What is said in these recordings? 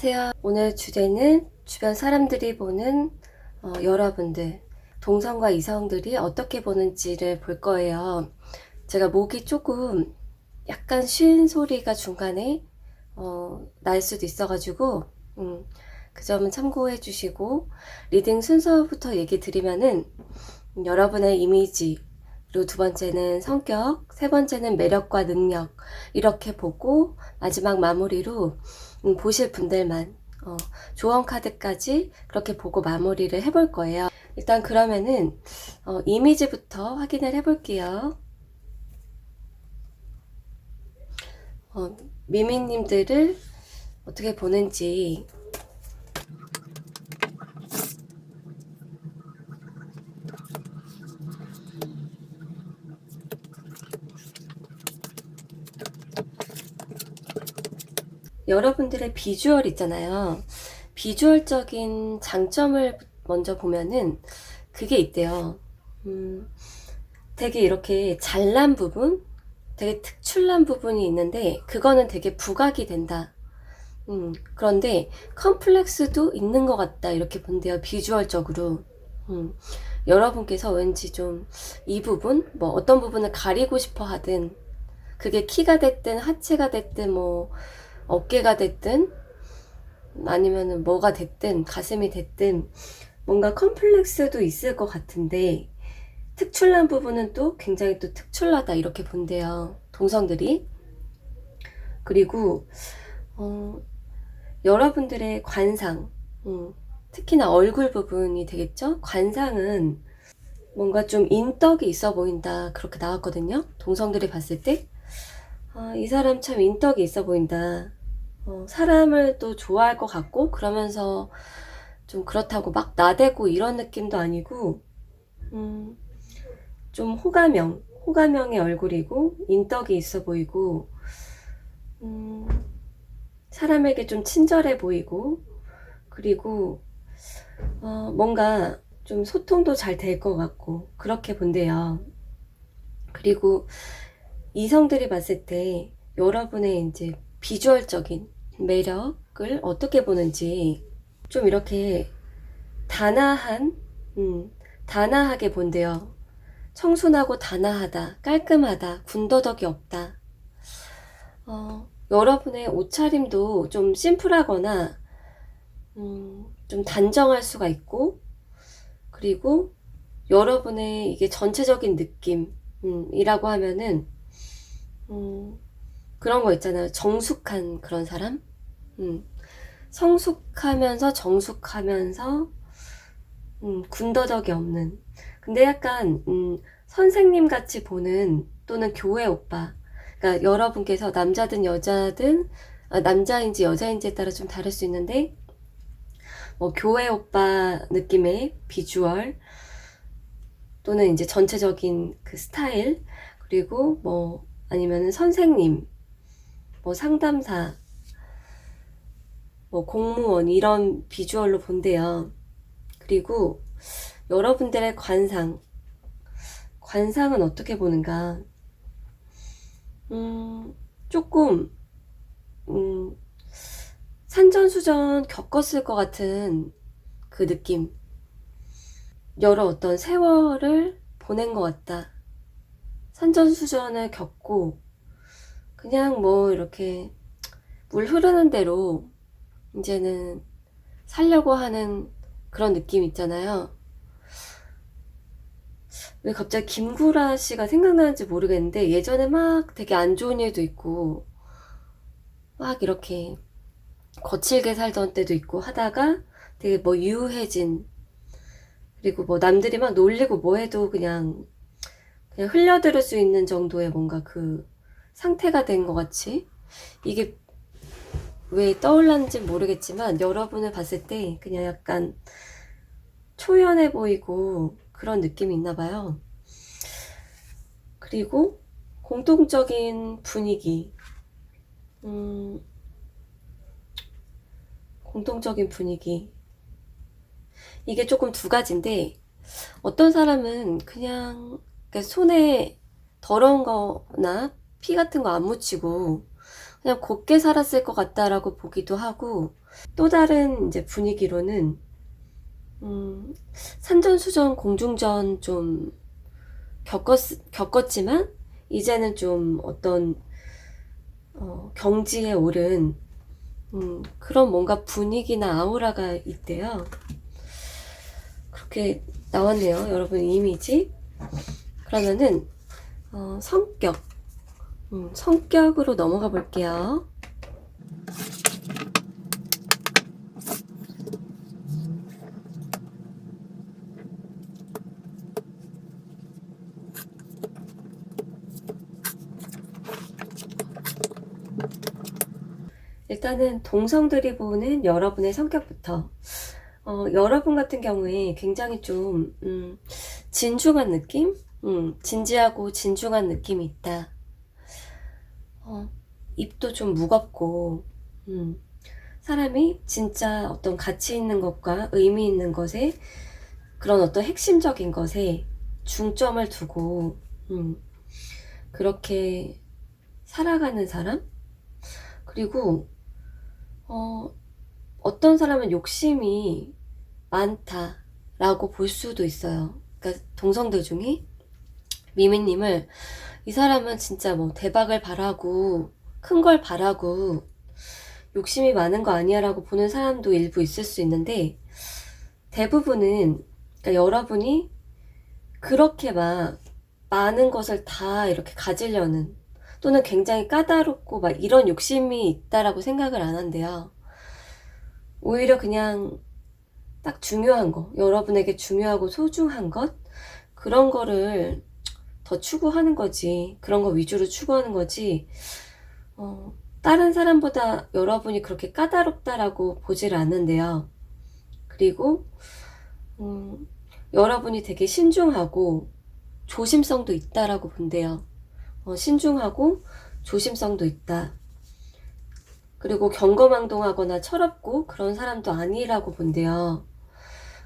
안녕하세요. 오늘 주제는 주변 사람들이 보는 여러분들, 동성과 이성들이 어떻게 보는지를 볼 거예요. 제가 목이 조금 약간 쉰 소리가 중간에 날 수도 있어가지고 그 점은 참고해 주시고, 리딩 순서부터 얘기 드리면은 여러분의 이미지, 그리고 두 번째는 성격, 세 번째는 매력과 능력, 이렇게 보고 마지막 마무리로 보실 분들만 조언 카드까지 그렇게 보고 마무리를 해볼 거예요. 일단 그러면은 이미지부터 확인을 해볼게요. 미미님들을 어떻게 보는지. 여러분들의 비주얼 있잖아요. 비주얼적인 장점을 먼저 보면은 그게 있대요. 되게 이렇게 잘난 부분, 되게 특출난 부분이 있는데 그거는 되게 부각이 된다. 그런데 컴플렉스도 있는 것 같다, 이렇게 본대요. 비주얼적으로. 여러분께서 왠지 좀 이 부분, 뭐 어떤 부분을 가리고 싶어 하든, 그게 키가 됐든 하체가 됐든 뭐 어깨가 됐든 아니면은 뭐가 됐든 가슴이 됐든 뭔가 컴플렉스도 있을 것 같은데, 특출난 부분은 또 굉장히 또 특출나다, 이렇게 본대요, 동성들이. 그리고 여러분들의 관상, 특히나 얼굴 부분이 되겠죠? 관상은 뭔가 좀 인덕이 있어 보인다, 그렇게 나왔거든요. 동성들이 봤을 때 이 사람 참 인덕이 있어 보인다. 사람을 또 좋아할 것 같고, 그러면서 좀 그렇다고 막 나대고 이런 느낌도 아니고, 좀 호감형의 얼굴이고 인덕이 있어 보이고, 사람에게 좀 친절해 보이고, 그리고 뭔가 좀 소통도 잘 될 것 같고, 그렇게 본대요. 그리고 이성들이 봤을 때 여러분의 이제 비주얼적인 매력을 어떻게 보는지, 좀 이렇게 단아하게 본대요. 청순하고 단아하다, 깔끔하다, 군더더기 없다. 여러분의 옷차림도 좀 심플하거나 좀 단정할 수가 있고, 그리고 여러분의 이게 전체적인 느낌이라고 하면은 그런 거 있잖아요. 정숙한 그런 사람? 성숙하면서 정숙하면서 군더더기 없는. 근데 약간 선생님 같이 보는, 또는 교회 오빠. 그러니까 여러분께서 남자든 여자든, 남자인지 여자인지에 따라 좀 다를 수 있는데, 뭐 교회 오빠 느낌의 비주얼, 또는 이제 전체적인 그 스타일, 그리고 뭐 아니면은 선생님, 뭐 상담사, 뭐 공무원, 이런 비주얼로 본대요. 그리고 여러분들의 관상은 어떻게 보는가? 조금 산전수전 겪었을 것 같은 그 느낌. 여러 어떤 세월을 보낸 것 같다. 산전수전을 겪고 그냥 뭐 이렇게 물 흐르는 대로 이제는 살려고 하는 그런 느낌 있잖아요. 왜 갑자기 김구라 씨가 생각나는지 모르겠는데, 예전에 막 되게 안 좋은 일도 있고 막 이렇게 거칠게 살던 때도 있고 하다가 되게 뭐 유해진, 그리고 뭐 남들이 막 놀리고 뭐 해도 그냥 흘려들을 수 있는 정도의 뭔가 그 상태가 된 것 같이, 이게 왜 떠올랐는지 모르겠지만 여러분을 봤을 때 그냥 약간 초연해 보이고 그런 느낌이 있나 봐요. 그리고 공통적인 분위기, 공통적인 분위기, 이게 조금 두 가지인데, 어떤 사람은 그냥 손에 더러운 거나 피 같은 거 안 묻히고 그냥 곱게 살았을 것 같다라고 보기도 하고, 또 다른 이제 분위기로는 산전수전 공중전 좀 겪었지만 이제는 좀 어떤 경지에 오른 그런 뭔가 분위기나 아우라가 있대요. 그렇게 나왔네요, 여러분. 이미지. 그러면은 성격으로 넘어가 볼게요. 일단은 동성들이 보는 여러분의 성격부터. 여러분 같은 경우에 굉장히 좀 진중한 느낌? 진지하고 진중한 느낌이 있다. 입도 좀 무겁고 사람이 진짜 어떤 가치 있는 것과 의미 있는 것에, 그런 어떤 핵심적인 것에 중점을 두고 그렇게 살아가는 사람? 그리고 어떤 사람은 욕심이 많다라고 볼 수도 있어요. 그러니까 동성들 중에 미미님을, 이 사람은 진짜 뭐 대박을 바라고 큰 걸 바라고 욕심이 많은 거 아니야 라고 보는 사람도 일부 있을 수 있는데, 대부분은 그러니까 여러분이 그렇게 막 많은 것을 다 이렇게 가지려는, 또는 굉장히 까다롭고 막 이런 욕심이 있다라고 생각을 안 한대요. 오히려 그냥 딱 중요한 거, 여러분에게 중요하고 소중한 것, 그런 거를 더 추구하는 거지, 그런 거 위주로 추구하는 거지, 다른 사람보다 여러분이 그렇게 까다롭다라고 보질 않는데요. 그리고 여러분이 되게 신중하고 조심성도 있다라고 본대요. 신중하고 조심성도 있다. 그리고 경거망동하거나 철없고 그런 사람도 아니라고 본대요.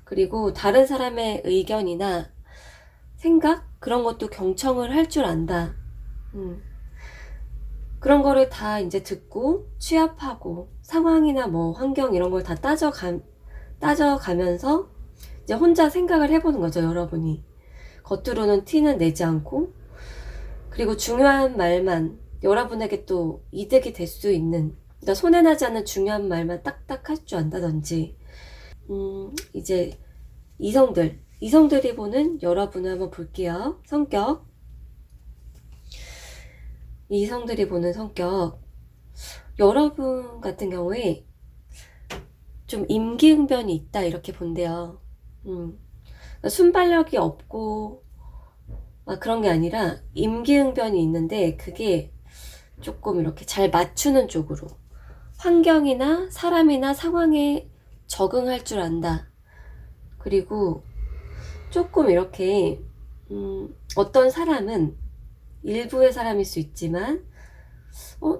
그리고 다른 사람의 의견이나 생각? 그런 것도 경청을 할 줄 안다. 그런 거를 다 이제 듣고 취합하고 상황이나 뭐 환경 이런 걸 다 따져가면서 이제 혼자 생각을 해보는 거죠, 여러분이. 겉으로는 티는 내지 않고, 그리고 중요한 말만, 여러분에게 또 이득이 될 수 있는, 그러니까 손해나지 않는 중요한 말만 딱딱 할 줄 안다든지. 이제 이성들이 보는 여러분을 한번 볼게요. 성격. 이성들이 보는 성격. 여러분 같은 경우에 좀 임기응변이 있다 이렇게 본대요. 그러니까 순발력이 없고 막 그런 게 아니라 임기응변이 있는데, 그게 조금 이렇게 잘 맞추는 쪽으로, 환경이나 사람이나 상황에 적응할 줄 안다. 그리고 조금 이렇게 어떤 사람은 일부의 사람일 수 있지만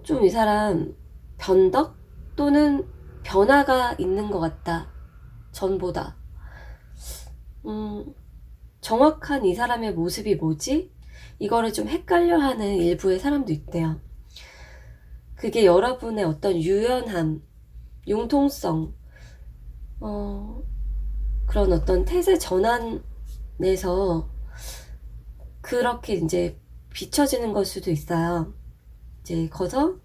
좀 이 사람 변덕 또는 변화가 있는 것 같다, 전보다. 정확한 이 사람의 모습이 뭐지? 이거를 좀 헷갈려하는 일부의 사람도 있대요. 그게 여러분의 어떤 유연함, 융통성, 그런 어떤 태세 전환에서 그렇게 이제 비춰지는 걸 수도 있어요. 이제 거기서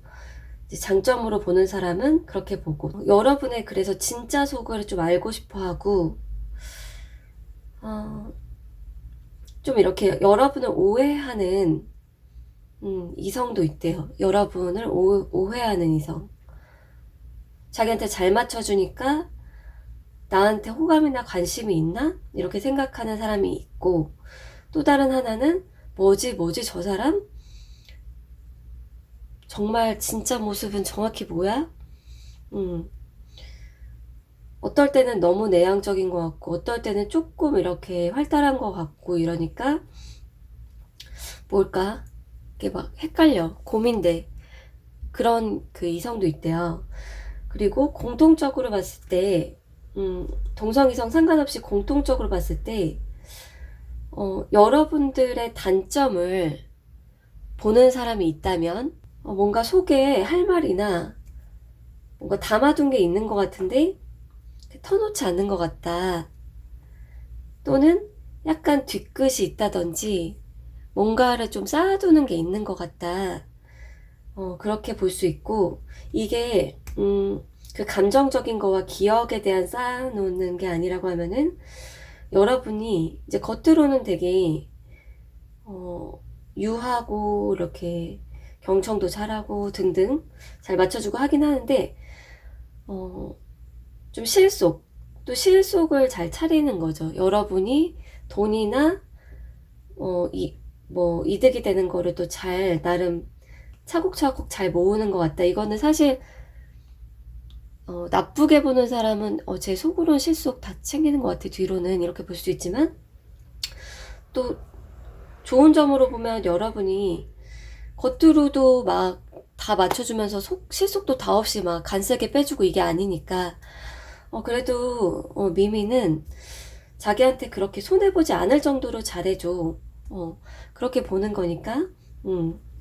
이제 장점으로 보는 사람은 그렇게 보고, 여러분의 그래서 진짜 속을 좀 알고 싶어 하고, 좀 이렇게 여러분을 오해하는 이성도 있대요. 여러분을 오해하는 이성. 자기한테 잘 맞춰주니까 나한테 호감이나 관심이 있나? 이렇게 생각하는 사람이 있고, 또 다른 하나는 뭐지 저 사람? 정말 진짜 모습은 정확히 뭐야? 어떨 때는 너무 내향적인 것 같고, 어떨 때는 조금 이렇게 활달한 것 같고, 이러니까 뭘까? 이게 막 헷갈려, 고민돼. 그런 그 이성도 있대요. 그리고 공통적으로 봤을 때 동성 이성 상관없이 공통적으로 봤을 때 여러분들의 단점을 보는 사람이 있다면, 뭔가 속에 할 말이나 뭔가 담아둔 게 있는 것 같은데 터놓지 않는 것 같다. 또는 약간 뒤끝이 있다든지 뭔가를 좀 쌓아두는 게 있는 것 같다. 그렇게 볼 수 있고, 이게 그 감정적인 거와 기억에 대한 쌓아놓는 게 아니라고 하면은, 여러분이 이제 겉으로는 되게 유하고 이렇게 경청도 잘하고 등등 잘 맞춰주고 하긴 하는데, 좀 또 실속을 잘 차리는 거죠. 여러분이 돈이나 이득이 되는 거를 또 잘 나름 차곡차곡 잘 모으는 것 같다. 이거는 사실 나쁘게 보는 사람은 제 속으로는 실속 다 챙기는 것 같아. 뒤로는 이렇게 볼 수 있지만, 또 좋은 점으로 보면 여러분이 겉으로도 막 다 맞춰주면서 실속도 다 없이 막 간세게 빼주고 이게 아니니까, 그래도 미미는 자기한테 그렇게 손해보지 않을 정도로 잘해줘. 그렇게 보는 거니까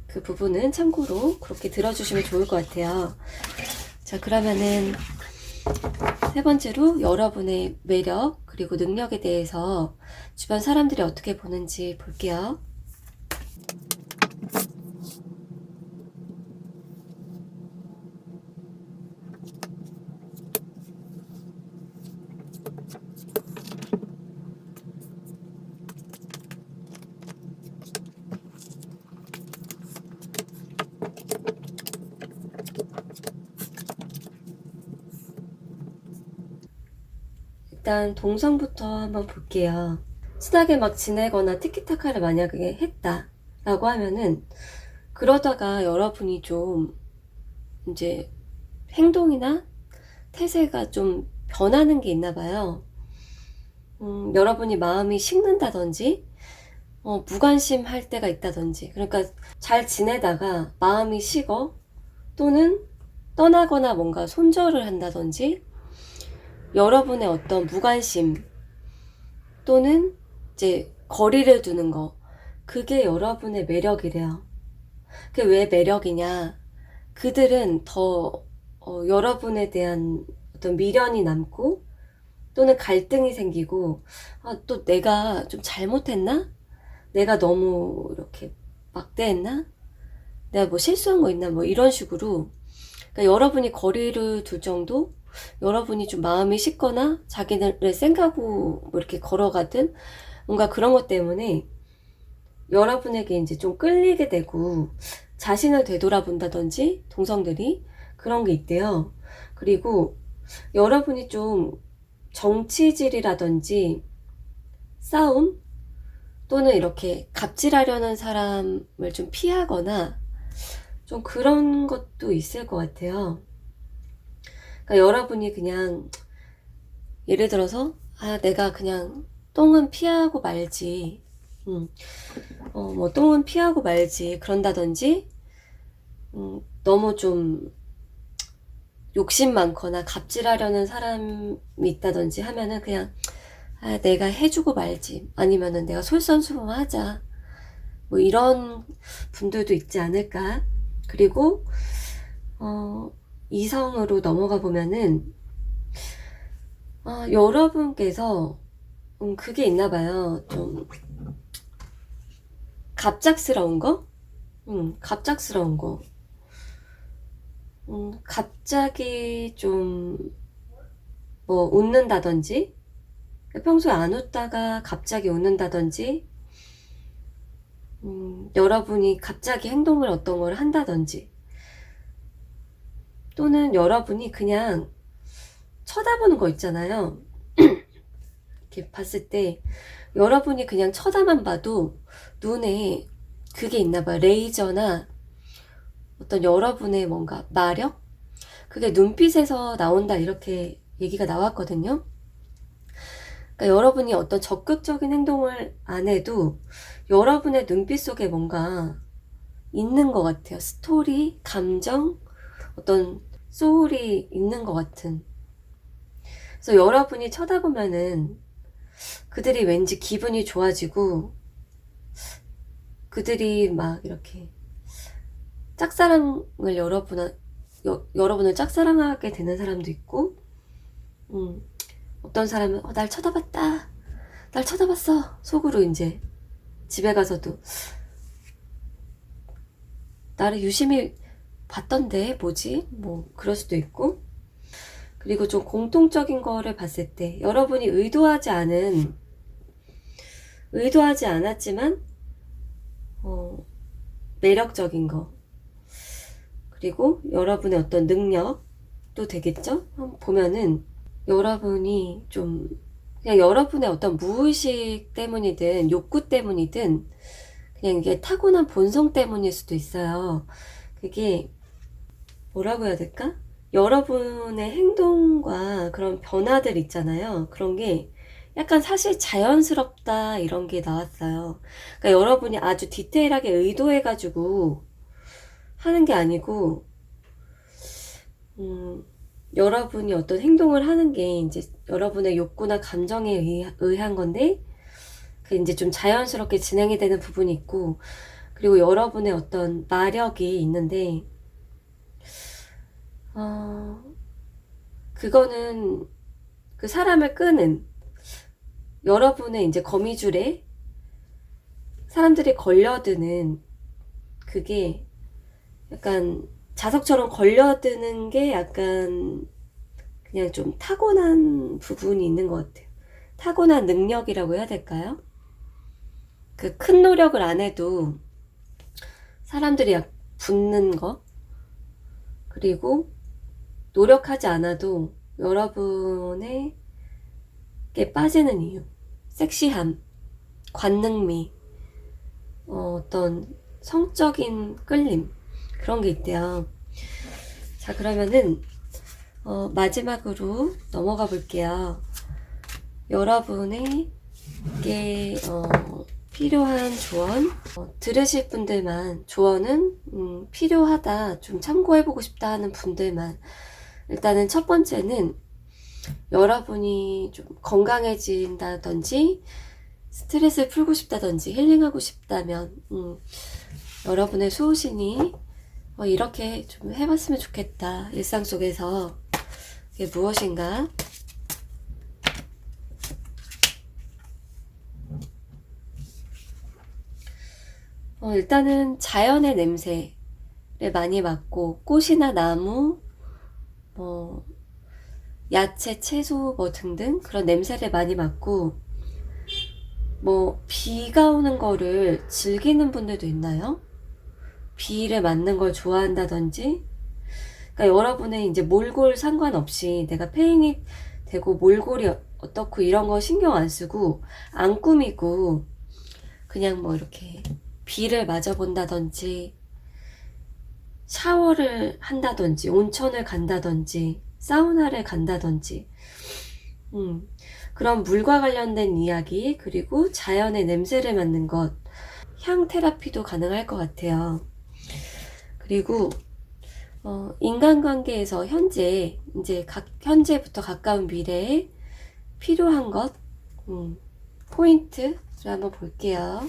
그 부분은 참고로 그렇게 들어주시면 좋을 것 같아요. 자, 그러면은 세 번째로 여러분의 매력 그리고 능력에 대해서 주변 사람들이 어떻게 보는지 볼게요. 일단 동성부터 한번 볼게요. 친하게 막 지내거나 티키타카를 만약에 했다 라고 하면은, 그러다가 여러분이 좀 이제 행동이나 태세가 좀 변하는 게 있나 봐요. 여러분이 마음이 식는다든지 무관심 할 때가 있다든지, 그러니까 잘 지내다가 마음이 식어, 또는 떠나거나 뭔가 손절을 한다든지, 여러분의 어떤 무관심 또는 이제 거리를 두는 거, 그게 여러분의 매력이래요. 그게 왜 매력이냐, 그들은 더 여러분에 대한 어떤 미련이 남고 또는 갈등이 생기고, 또 내가 좀 잘못했나? 내가 너무 이렇게 막대했나? 내가 뭐 실수한 거 있나? 뭐 이런 식으로, 그러니까 여러분이 거리를 둘 정도, 여러분이 좀 마음이 식거나 자기를 쌩가고 뭐 이렇게 걸어가든 뭔가 그런 것 때문에 여러분에게 이제 좀 끌리게 되고 자신을 되돌아본다든지 동성들이 그런 게 있대요. 그리고 여러분이 좀 정치질이라든지 싸움 또는 이렇게 갑질하려는 사람을 좀 피하거나 좀 그런 것도 있을 것 같아요. 그러니까 여러분이 그냥 예를 들어서 내가 그냥 똥은 피하고 말지, 뭐 똥은 피하고 말지 그런다든지, 너무 좀 욕심 많거나 갑질하려는 사람이 있다든지 하면은 그냥 내가 해주고 말지, 아니면은 내가 솔선수범하자, 뭐 이런 분들도 있지 않을까. 그리고 이성으로 넘어가 보면은 여러분께서 그게 있나 봐요. 좀 갑작스러운 거? 갑작스러운 거. 갑자기 좀 뭐 웃는다든지, 평소에 안 웃다가 갑자기 웃는다든지, 여러분이 갑자기 행동을 어떤 걸 한다든지, 또는 여러분이 그냥 쳐다보는 거 있잖아요. 이렇게 봤을 때 여러분이 그냥 쳐다만 봐도 눈에 그게 있나 봐요. 레이저나 어떤 여러분의 뭔가 마력? 그게 눈빛에서 나온다, 이렇게 얘기가 나왔거든요. 그러니까 여러분이 어떤 적극적인 행동을 안 해도 여러분의 눈빛 속에 뭔가 있는 것 같아요. 스토리, 감정, 어떤 소울이 있는 것 같은. 그래서 여러분이 쳐다보면은 그들이 왠지 기분이 좋아지고, 그들이 막 이렇게 짝사랑을 여러분을 짝사랑하게 되는 사람도 있고, 어떤 사람은 날 쳐다봤다, 날 쳐다봤어 속으로 이제 집에 가서도 나를 유심히 봤던데 뭐지? 뭐 그럴 수도 있고. 그리고 좀 공통적인 거를 봤을 때 여러분이 의도하지 않았지만 매력적인 거, 그리고 여러분의 어떤 능력도 되겠죠? 보면은 여러분이 좀 그냥 여러분의 어떤 무의식 때문이든 욕구 때문이든 그냥 이게 타고난 본성 때문일 수도 있어요. 그게 뭐라고 해야 될까? 여러분의 행동과 그런 변화들 있잖아요. 그런 게 약간 사실 자연스럽다 이런 게 나왔어요. 그러니까 여러분이 아주 디테일하게 의도해가지고 하는 게 아니고, 여러분이 어떤 행동을 하는 게 이제 여러분의 욕구나 감정에 의한 건데, 그 이제 좀 자연스럽게 진행이 되는 부분이 있고, 그리고 여러분의 어떤 마력이 있는데, 그거는 그 사람을 끄는 여러분의 이제 거미줄에 사람들이 걸려드는, 그게 약간 자석처럼 걸려드는 게 약간 그냥 좀 타고난 부분이 있는 것 같아요. 타고난 능력이라고 해야 될까요? 그 큰 노력을 안 해도 사람들이 붙는 거, 그리고 노력하지 않아도 여러분에게 빠지는 이유, 섹시함, 관능미, 어떤 성적인 끌림, 그런 게 있대요. 자, 그러면은 마지막으로 넘어가 볼게요. 여러분에게 필요한 조언, 들으실 분들만, 조언은 필요하다, 좀 참고해보고 싶다 하는 분들만. 일단은 첫 번째는 여러분이 좀 건강해진다든지 스트레스를 풀고 싶다든지 힐링하고 싶다면 여러분의 수호신이 이렇게 좀 해봤으면 좋겠다, 일상 속에서. 그게 무엇인가? 일단은 자연의 냄새를 많이 맡고, 꽃이나 나무, 뭐 야채, 채소 뭐 등등 그런 냄새를 많이 맡고, 뭐 비가 오는 거를 즐기는 분들도 있나요? 비를 맞는 걸 좋아한다든지. 그러니까 여러분의 이제 몰골 상관없이 내가 페인이 되고 몰골이 어떻고 이런 거 신경 안 쓰고 안 꾸미고 그냥 뭐 이렇게 비를 맞아 본다든지, 샤워를 한다든지, 온천을 간다든지, 사우나를 간다든지, 그런 물과 관련된 이야기, 그리고 자연의 냄새를 맡는 것, 향 테라피도 가능할 것 같아요. 그리고 인간관계에서 현재부터 가까운 미래에 필요한 것, 포인트를 한번 볼게요.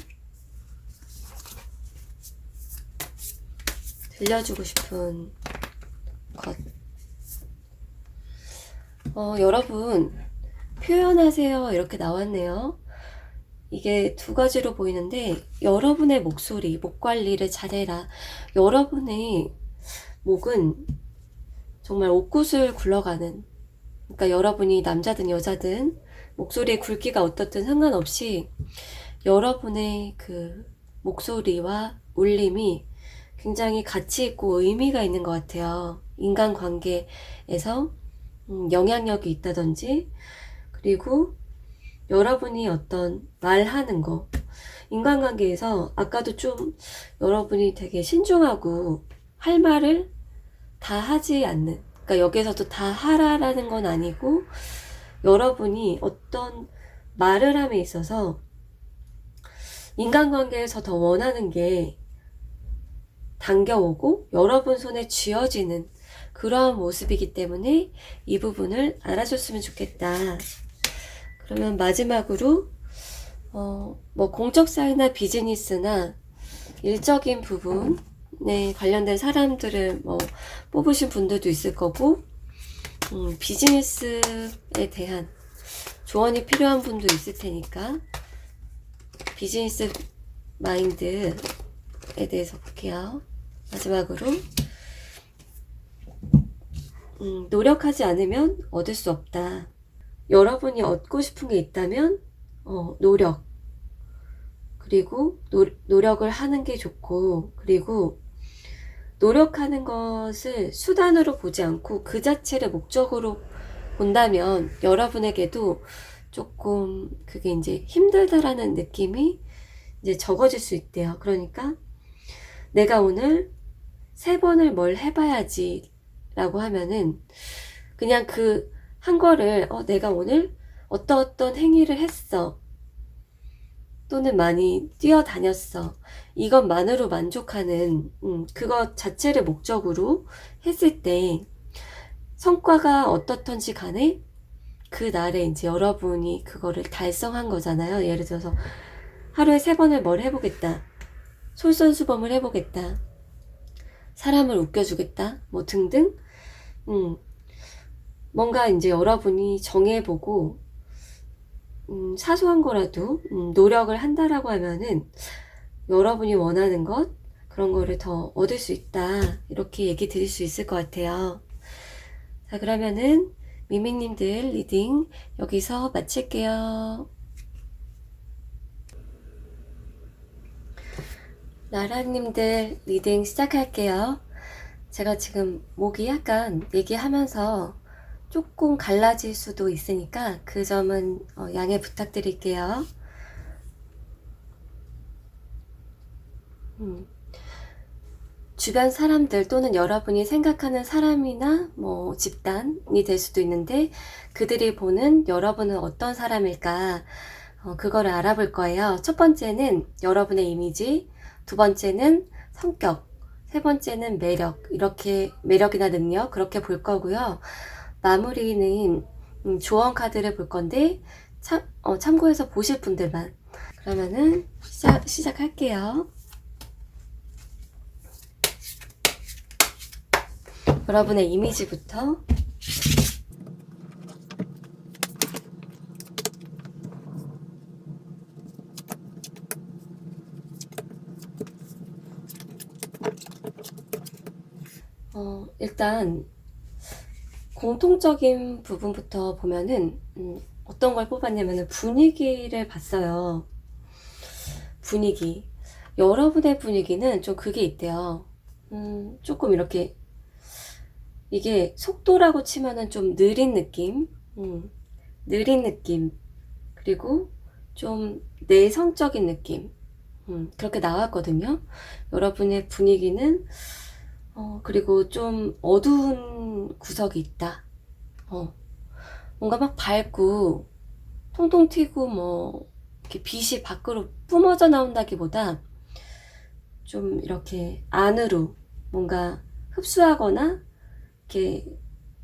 들려주고 싶은 것. 여러분, 표현하세요. 이렇게 나왔네요. 이게 두 가지로 보이는데, 여러분의 목소리, 목 관리를 잘해라. 여러분의 목은 정말 옥구슬 굴러가는, 그러니까 여러분이 남자든 여자든 목소리의 굵기가 어떻든 상관없이 여러분의 그 목소리와 울림이 굉장히 가치 있고 의미가 있는 것 같아요. 인간관계에서 영향력이 있다든지, 그리고 여러분이 어떤 말하는 거, 인간관계에서 아까도 좀 여러분이 되게 신중하고 할 말을 다 하지 않는, 그러니까 여기서도 다 하라라는 건 아니고, 여러분이 어떤 말을 함에 있어서 인간관계에서 더 원하는 게 당겨오고 여러분 손에 쥐어지는 그러한 모습이기 때문에 이 부분을 알아줬으면 좋겠다. 그러면 마지막으로 뭐 공적 사회나 비즈니스나 일적인 부분, 관련된 사람들을 뭐 뽑으신 분들도 있을 거고, 비즈니스에 대한 조언이 필요한 분도 있을 테니까 비즈니스 마인드에 대해서 볼게요. 마지막으로 노력하지 않으면 얻을 수 없다. 여러분이 얻고 싶은 게 있다면 노력, 그리고 노력을 하는 게 좋고, 그리고 노력하는 것을 수단으로 보지 않고 그 자체를 목적으로 본다면 여러분에게도 조금 그게 이제 힘들다라는 느낌이 이제 적어질 수 있대요. 그러니까 내가 오늘 3번을 뭘 해봐야지 라고 하면은 그냥 그 한 거를 내가 오늘 어떤 행위를 했어, 또는 많이 뛰어다녔어, 이것만으로 만족하는 그것 자체를 목적으로 했을 때 성과가 어떻든지 간에 그 날에 이제 여러분이 그거를 달성한 거잖아요. 예를 들어서 하루에 3번을 뭘 해보겠다, 솔선수범을 해보겠다, 사람을 웃겨주겠다, 뭐 등등, 뭔가 이제 여러분이 정해보고 사소한 거라도 노력을 한다라고 하면은 여러분이 원하는 것, 그런 거를 더 얻을 수 있다, 이렇게 얘기 드릴 수 있을 것 같아요. 자, 그러면은 미미님들 리딩 여기서 마칠게요. 나라님들 리딩 시작할게요. 제가 지금 목이 약간 얘기하면서 조금 갈라질 수도 있으니까 그 점은 양해 부탁드릴게요. 주변 사람들 또는 여러분이 생각하는 사람이나 뭐 집단이 될 수도 있는데, 그들이 보는 여러분은 어떤 사람일까, 그거를 알아볼 거예요. 첫 번째는 여러분의 이미지, 두 번째는 성격, 세 번째는 매력, 이렇게 매력이나 능력, 그렇게 볼 거고요. 마무리는 조언 카드를 볼 건데 참고해서 보실 분들만. 그러면은 시작할게요. 여러분의 이미지부터. 일단 공통적인 부분부터 보면은 어떤 걸 뽑았냐면은 분위기를 봤어요. 분위기. 여러분의 분위기는 좀 그게 있대요. 조금 이렇게, 이게 속도라고 치면은 좀 느린 느낌, 느린 느낌, 그리고 좀 내성적인 느낌, 그렇게 나왔거든요. 여러분의 분위기는 그리고 좀 어두운 구석이 있다. 뭔가 막 밝고 통통 튀고 뭐 이렇게 빛이 밖으로 뿜어져 나온다기보다 좀 이렇게 안으로 뭔가 흡수하거나 이렇게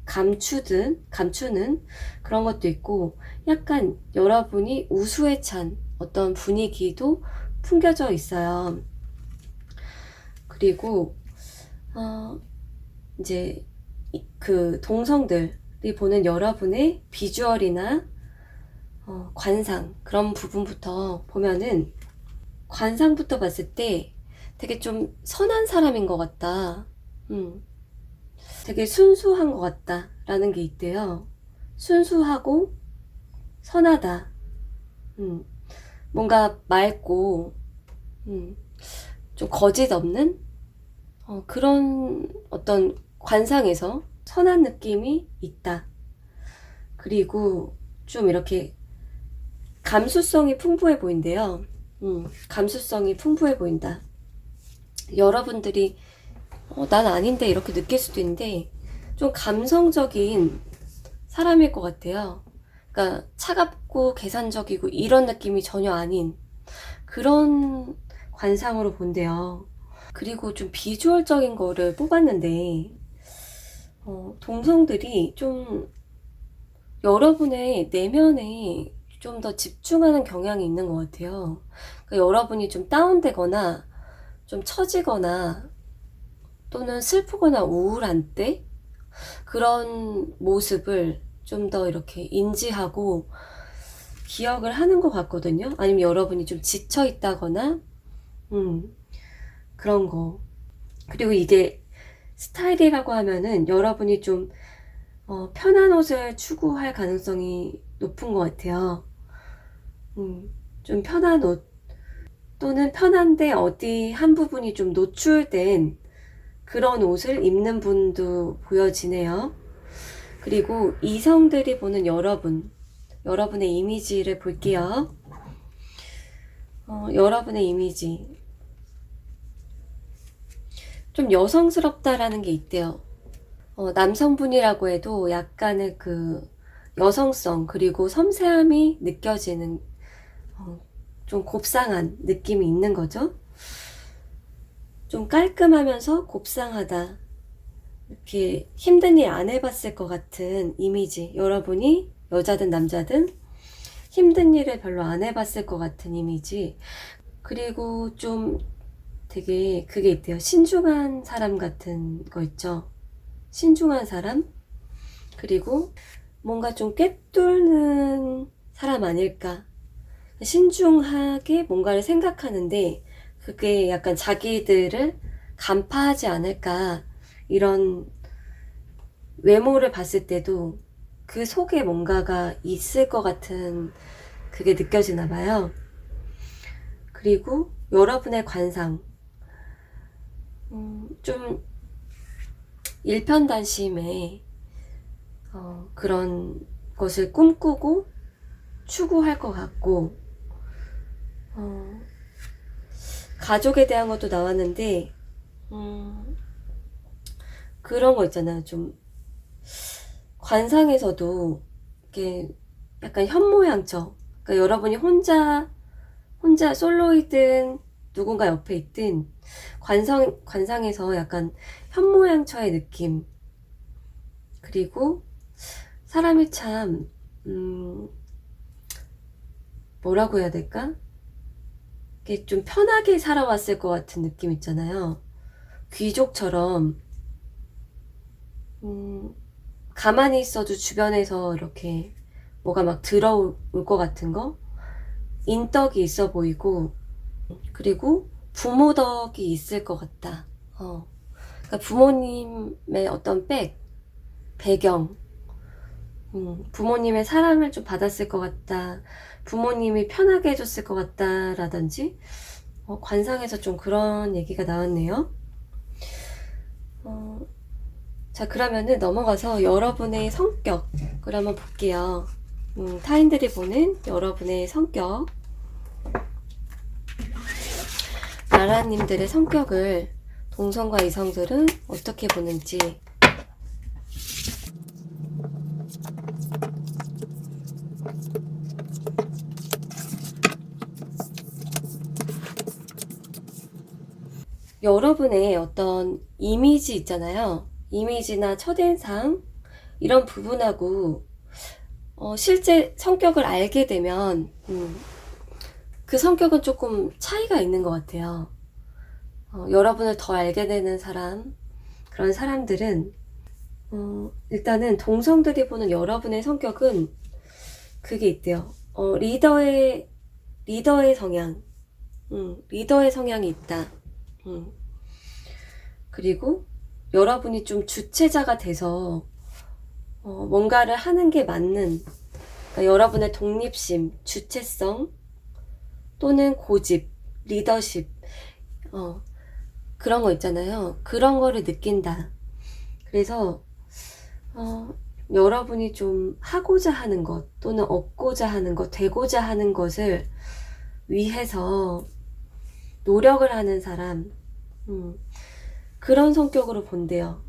감추는 그런 것도 있고, 약간 여러분이 우수에 찬 어떤 분위기도 풍겨져 있어요. 그리고 이제 그 동성들이 보는 여러분의 비주얼이나 관상, 그런 부분부터 보면은, 관상부터 봤을 때 되게 좀 선한 사람인 것 같다, 되게 순수한 것 같다 라는 게 있대요. 순수하고 선하다, 뭔가 맑고 좀 거짓 없는 그런 어떤 관상에서 선한 느낌이 있다. 그리고 좀 이렇게 감수성이 풍부해 보인대요. 감수성이 풍부해 보인다. 여러분들이 난 아닌데 이렇게 느낄 수도 있는데 좀 감성적인 사람일 것 같아요. 그러니까 차갑고 계산적이고 이런 느낌이 전혀 아닌 그런 관상으로 본대요. 그리고 좀 비주얼적인 거를 뽑았는데 동성들이 좀 여러분의 내면에 좀 더 집중하는 경향이 있는 것 같아요. 그러니까 여러분이 좀 다운되거나 좀 처지거나 또는 슬프거나 우울한 때 그런 모습을 좀 더 이렇게 인지하고 기억을 하는 것 같거든요. 아니면 여러분이 좀 지쳐 있다거나 그런 거. 그리고 이게 스타일이라고 하면은 여러분이 좀 편한 옷을 추구할 가능성이 높은 것 같아요. 좀 편한 옷 또는 편한데 어디 한 부분이 좀 노출된 그런 옷을 입는 분도 보여지네요. 그리고 이성들이 보는 여러분의 이미지를 볼게요. 여러분의 이미지 좀 여성스럽다라는 게 있대요. 남성분이라고 해도 약간의 그 여성성 그리고 섬세함이 느껴지는 좀 곱상한 느낌이 있는 거죠. 좀 깔끔하면서 곱상하다. 이렇게 힘든 일 안 해봤을 것 같은 이미지. 여러분이 여자든 남자든 힘든 일을 별로 안 해봤을 것 같은 이미지. 그리고 좀 되게 그게 있대요. 신중한 사람 같은 거 있죠. 신중한 사람. 그리고 뭔가 좀 꿰뚫는 사람 아닐까. 신중하게 뭔가를 생각하는데 그게 약간 자기들을 간파하지 않을까. 이런 외모를 봤을 때도 그 속에 뭔가가 있을 것 같은 그게 느껴지나 봐요. 그리고 여러분의 관상 좀 일편단심에 그런 것을 꿈꾸고 추구할 것 같고 가족에 대한 것도 나왔는데 그런 거 있잖아요. 좀 관상에서도 이렇게 약간 현모양처. 그러니까 여러분이 혼자 솔로이든 누군가 옆에 있든 관상에서 약간 현모양처의 느낌. 그리고 사람이 참 뭐라고 해야 될까? 이게 좀 편하게 살아왔을 것 같은 느낌 있잖아요. 귀족처럼 가만히 있어도 주변에서 이렇게 뭐가 막 들어올 것 같은 거. 인덕이 있어 보이고 그리고 부모덕이 있을 것 같다. 그러니까 부모님의 어떤 배경, 부모님의 사랑을 좀 받았을 것 같다. 부모님이 편하게 해줬을 것 같다. 라든지 관상에서 좀 그런 얘기가 나왔네요. 자, 그러면은 넘어가서 여러분의 성격을 한번 볼게요. 타인들이 보는 여러분의 성격. 나라님들의 성격을 동성과 이성들은 어떻게 보는지. 여러분의 어떤 이미지 있잖아요. 이미지나 첫인상 이런 부분하고 실제 성격을 알게 되면 그 성격은 조금 차이가 있는 것 같아요. 여러분을 더 알게 되는 사람, 그런 사람들은 일단은 동성들이 보는 여러분의 성격은 그게 있대요. 리더의 성향, 리더의 성향이 있다. 그리고 여러분이 좀 주체자가 돼서 뭔가를 하는 게 맞는, 그러니까 여러분의 독립심, 주체성 또는 고집, 리더십 그런 거 있잖아요. 그런 거를 느낀다. 그래서 여러분이 좀 하고자 하는 것 또는 얻고자 하는 것, 되고자 하는 것을 위해서 노력을 하는 사람, 그런 성격으로 본대요.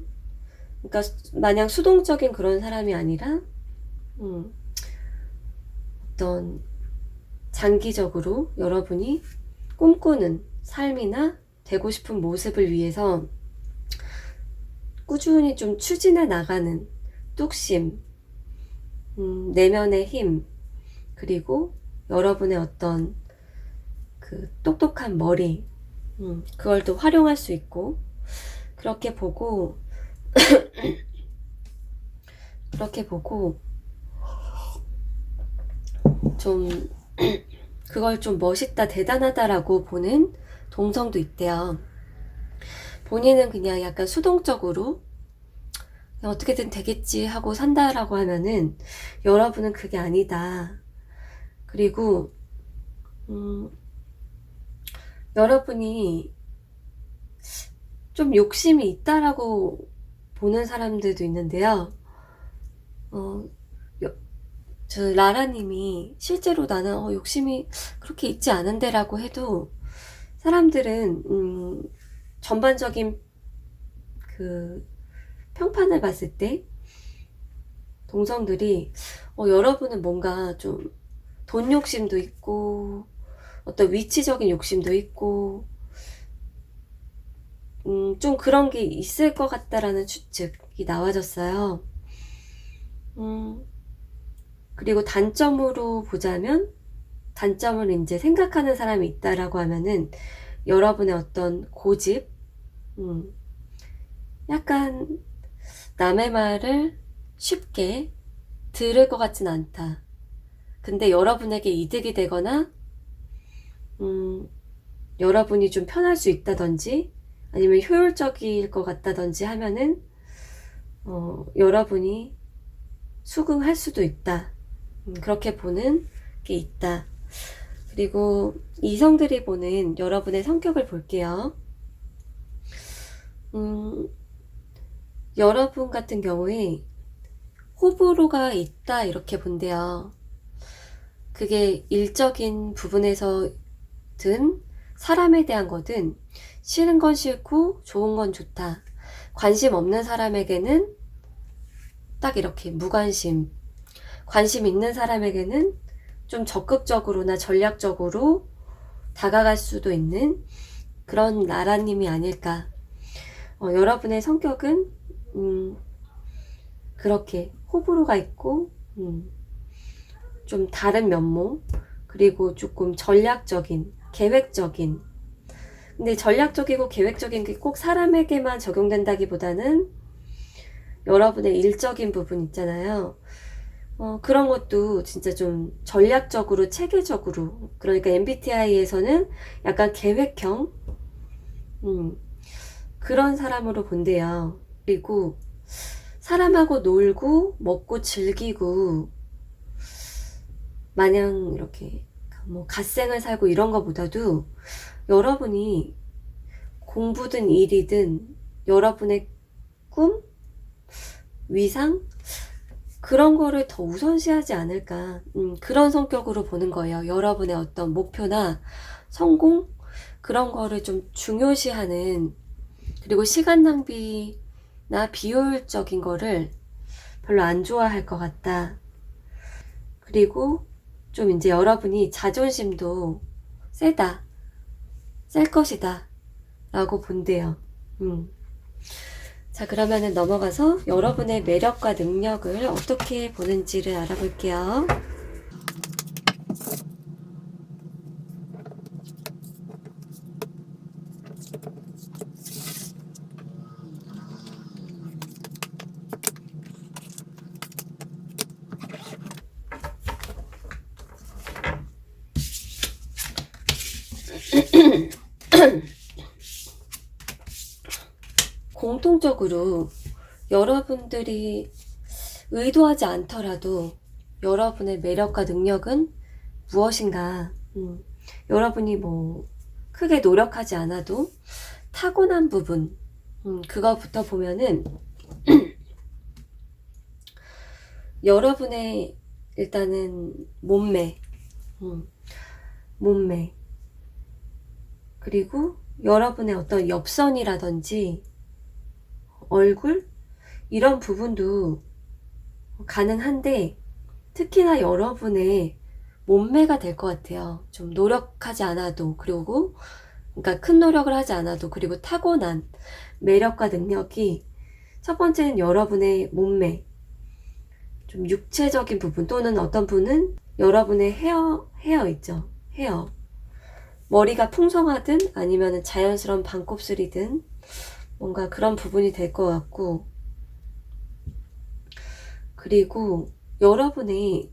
그러니까 마냥 수동적인 그런 사람이 아니라 어떤 장기적으로 여러분이 꿈꾸는 삶이나 되고 싶은 모습을 위해서 꾸준히 좀 추진해 나가는 뚝심, 내면의 힘, 그리고 여러분의 어떤 그 똑똑한 머리, 그걸 또 활용할 수 있고, 그렇게 보고 좀 그걸 좀 멋있다, 대단하다라고 보는 동성도 있대요. 본인은 그냥 약간 수동적으로 그냥 어떻게든 되겠지 하고 산다라고 하면은 여러분은 그게 아니다. 그리고 여러분이 좀 욕심이 있다라고 보는 사람들도 있는데요. 저 라라님이 실제로 나는 욕심이 그렇게 있지 않은데 라고 해도 사람들은 전반적인 그 평판을 봤을 때 동성들이 여러분은 뭔가 좀 돈 욕심도 있고 어떤 위치적인 욕심도 있고 좀 그런 게 있을 것 같다라는 추측이 나와졌어요. 그리고 단점으로 보자면, 단점을 이제 생각하는 사람이 있다라고 하면은 여러분의 어떤 고집, 약간 남의 말을 쉽게 들을 것 같진 않다. 근데 여러분에게 이득이 되거나 여러분이 좀 편할 수 있다든지 아니면 효율적일 것 같다든지 하면은 여러분이 수긍할 수도 있다. 그렇게 보는 게 있다. 그리고 이성들이 보는 여러분의 성격을 볼게요. 여러분 같은 경우에 호불호가 있다 이렇게 본대요. 그게 일적인 부분에서든 사람에 대한 거든 싫은 건 싫고 좋은 건 좋다. 관심 없는 사람에게는 딱 이렇게 무관심, 관심 있는 사람에게는 좀 적극적으로나 전략적으로 다가갈 수도 있는 그런 나라님이 아닐까. 여러분의 성격은 그렇게 호불호가 있고 좀 다른 면모, 그리고 조금 전략적인, 계획적인. 근데 전략적이고 계획적인 게 꼭 사람에게만 적용된다기보다는 여러분의 일적인 부분 있잖아요. 그런 것도 진짜 좀 전략적으로, 체계적으로, 그러니까 MBTI에서는 약간 계획형, 그런 사람으로 본대요. 그리고 사람하고 놀고 먹고 즐기고 마냥 이렇게 뭐 갓생을 살고 이런 거보다도 여러분이 공부든 일이든 여러분의 꿈, 위상, 그런 거를 더 우선시하지 않을까. 그런 성격으로 보는 거예요. 여러분의 어떤 목표나 성공, 그런 거를 좀 중요시하는, 그리고 시간 낭비나 비효율적인 거를 별로 안 좋아할 것 같다. 그리고 좀 이제 여러분이 자존심도 세다, 셀 것이다 라고 본대요. 자, 그러면은 넘어가서 여러분의 매력과 능력을 어떻게 보는지를 알아볼게요. 공통적으로 여러분들이 의도하지 않더라도 여러분의 매력과 능력은 무엇인가. 여러분이 뭐 크게 노력하지 않아도 타고난 부분, 그거부터 보면은 여러분의 일단은 몸매, 그리고 여러분의 어떤 엽선이라든지 얼굴, 이런 부분도 가능한데 특히나 여러분의 몸매가 될 것 같아요. 좀 노력하지 않아도, 그리고 그러니까 큰 노력을 하지 않아도, 그리고 타고난 매력과 능력이, 첫 번째는 여러분의 몸매, 좀 육체적인 부분, 또는 어떤 분은 여러분의 헤어 있죠. 헤어. 머리가 풍성하든 아니면 자연스러운 반곱슬이든 뭔가 그런 부분이 될 것 같고, 그리고 여러분이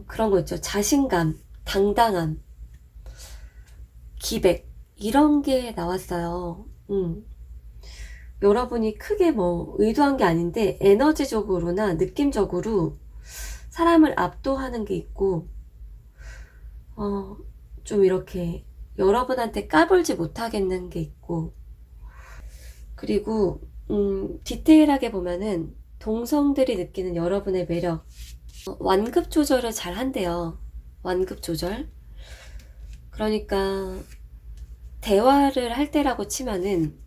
그런 거 있죠. 자신감, 당당함, 기백 이런 게 나왔어요. 여러분이 크게 뭐 의도한 게 아닌데 에너지적으로나 느낌적으로 사람을 압도하는 게 있고, 좀 이렇게 여러분한테 까불지 못하겠는 게 있고, 그리고 디테일하게 보면은 동성들이 느끼는 여러분의 매력, 완급 조절을 잘 한대요. 완급 조절. 그러니까 대화를 할 때라고 치면은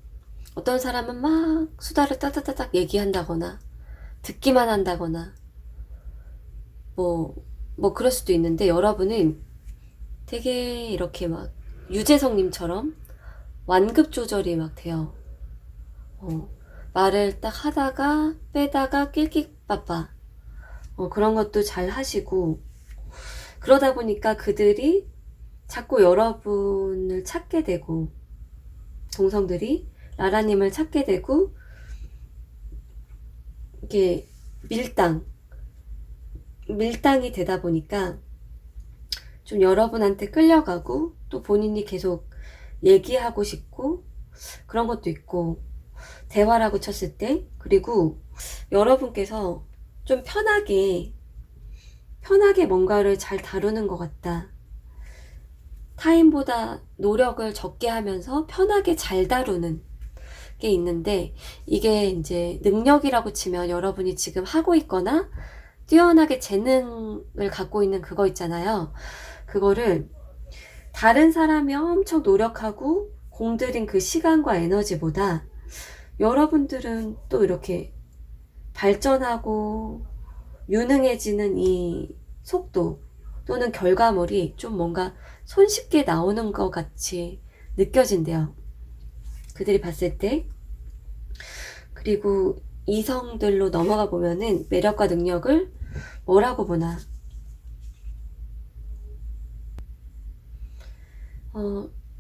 어떤 사람은 막 수다를 따다다닥 얘기한다거나 듣기만 한다거나 뭐 그럴 수도 있는데, 여러분은 되게 이렇게 막 유재석님처럼 완급 조절이 막 돼요. 말을 딱 하다가 빼다가 낄낄빠빠 그런 것도 잘 하시고, 그러다 보니까 그들이 자꾸 여러분을 찾게 되고, 동성들이 라라님을 찾게 되고, 이게 밀당이 되다 보니까 좀 여러분한테 끌려가고, 또 본인이 계속 얘기하고 싶고 그런 것도 있고, 대화라고 쳤을 때. 그리고 여러분께서 좀 편하게 뭔가를 잘 다루는 것 같다. 타인보다 노력을 적게 하면서 편하게 잘 다루는 게 있는데, 이게 이제 능력이라고 치면 여러분이 지금 하고 있거나 뛰어나게 재능을 갖고 있는 그거 있잖아요. 그거를 다른 사람이 엄청 노력하고 공들인 그 시간과 에너지보다 여러분들은 또 이렇게 발전하고 유능해지는 이 속도 또는 결과물이 좀 뭔가 손쉽게 나오는 것 같이 느껴진대요. 그들이 봤을 때. 그리고 이성들로 넘어가 보면은 매력과 능력을 뭐라고 보나.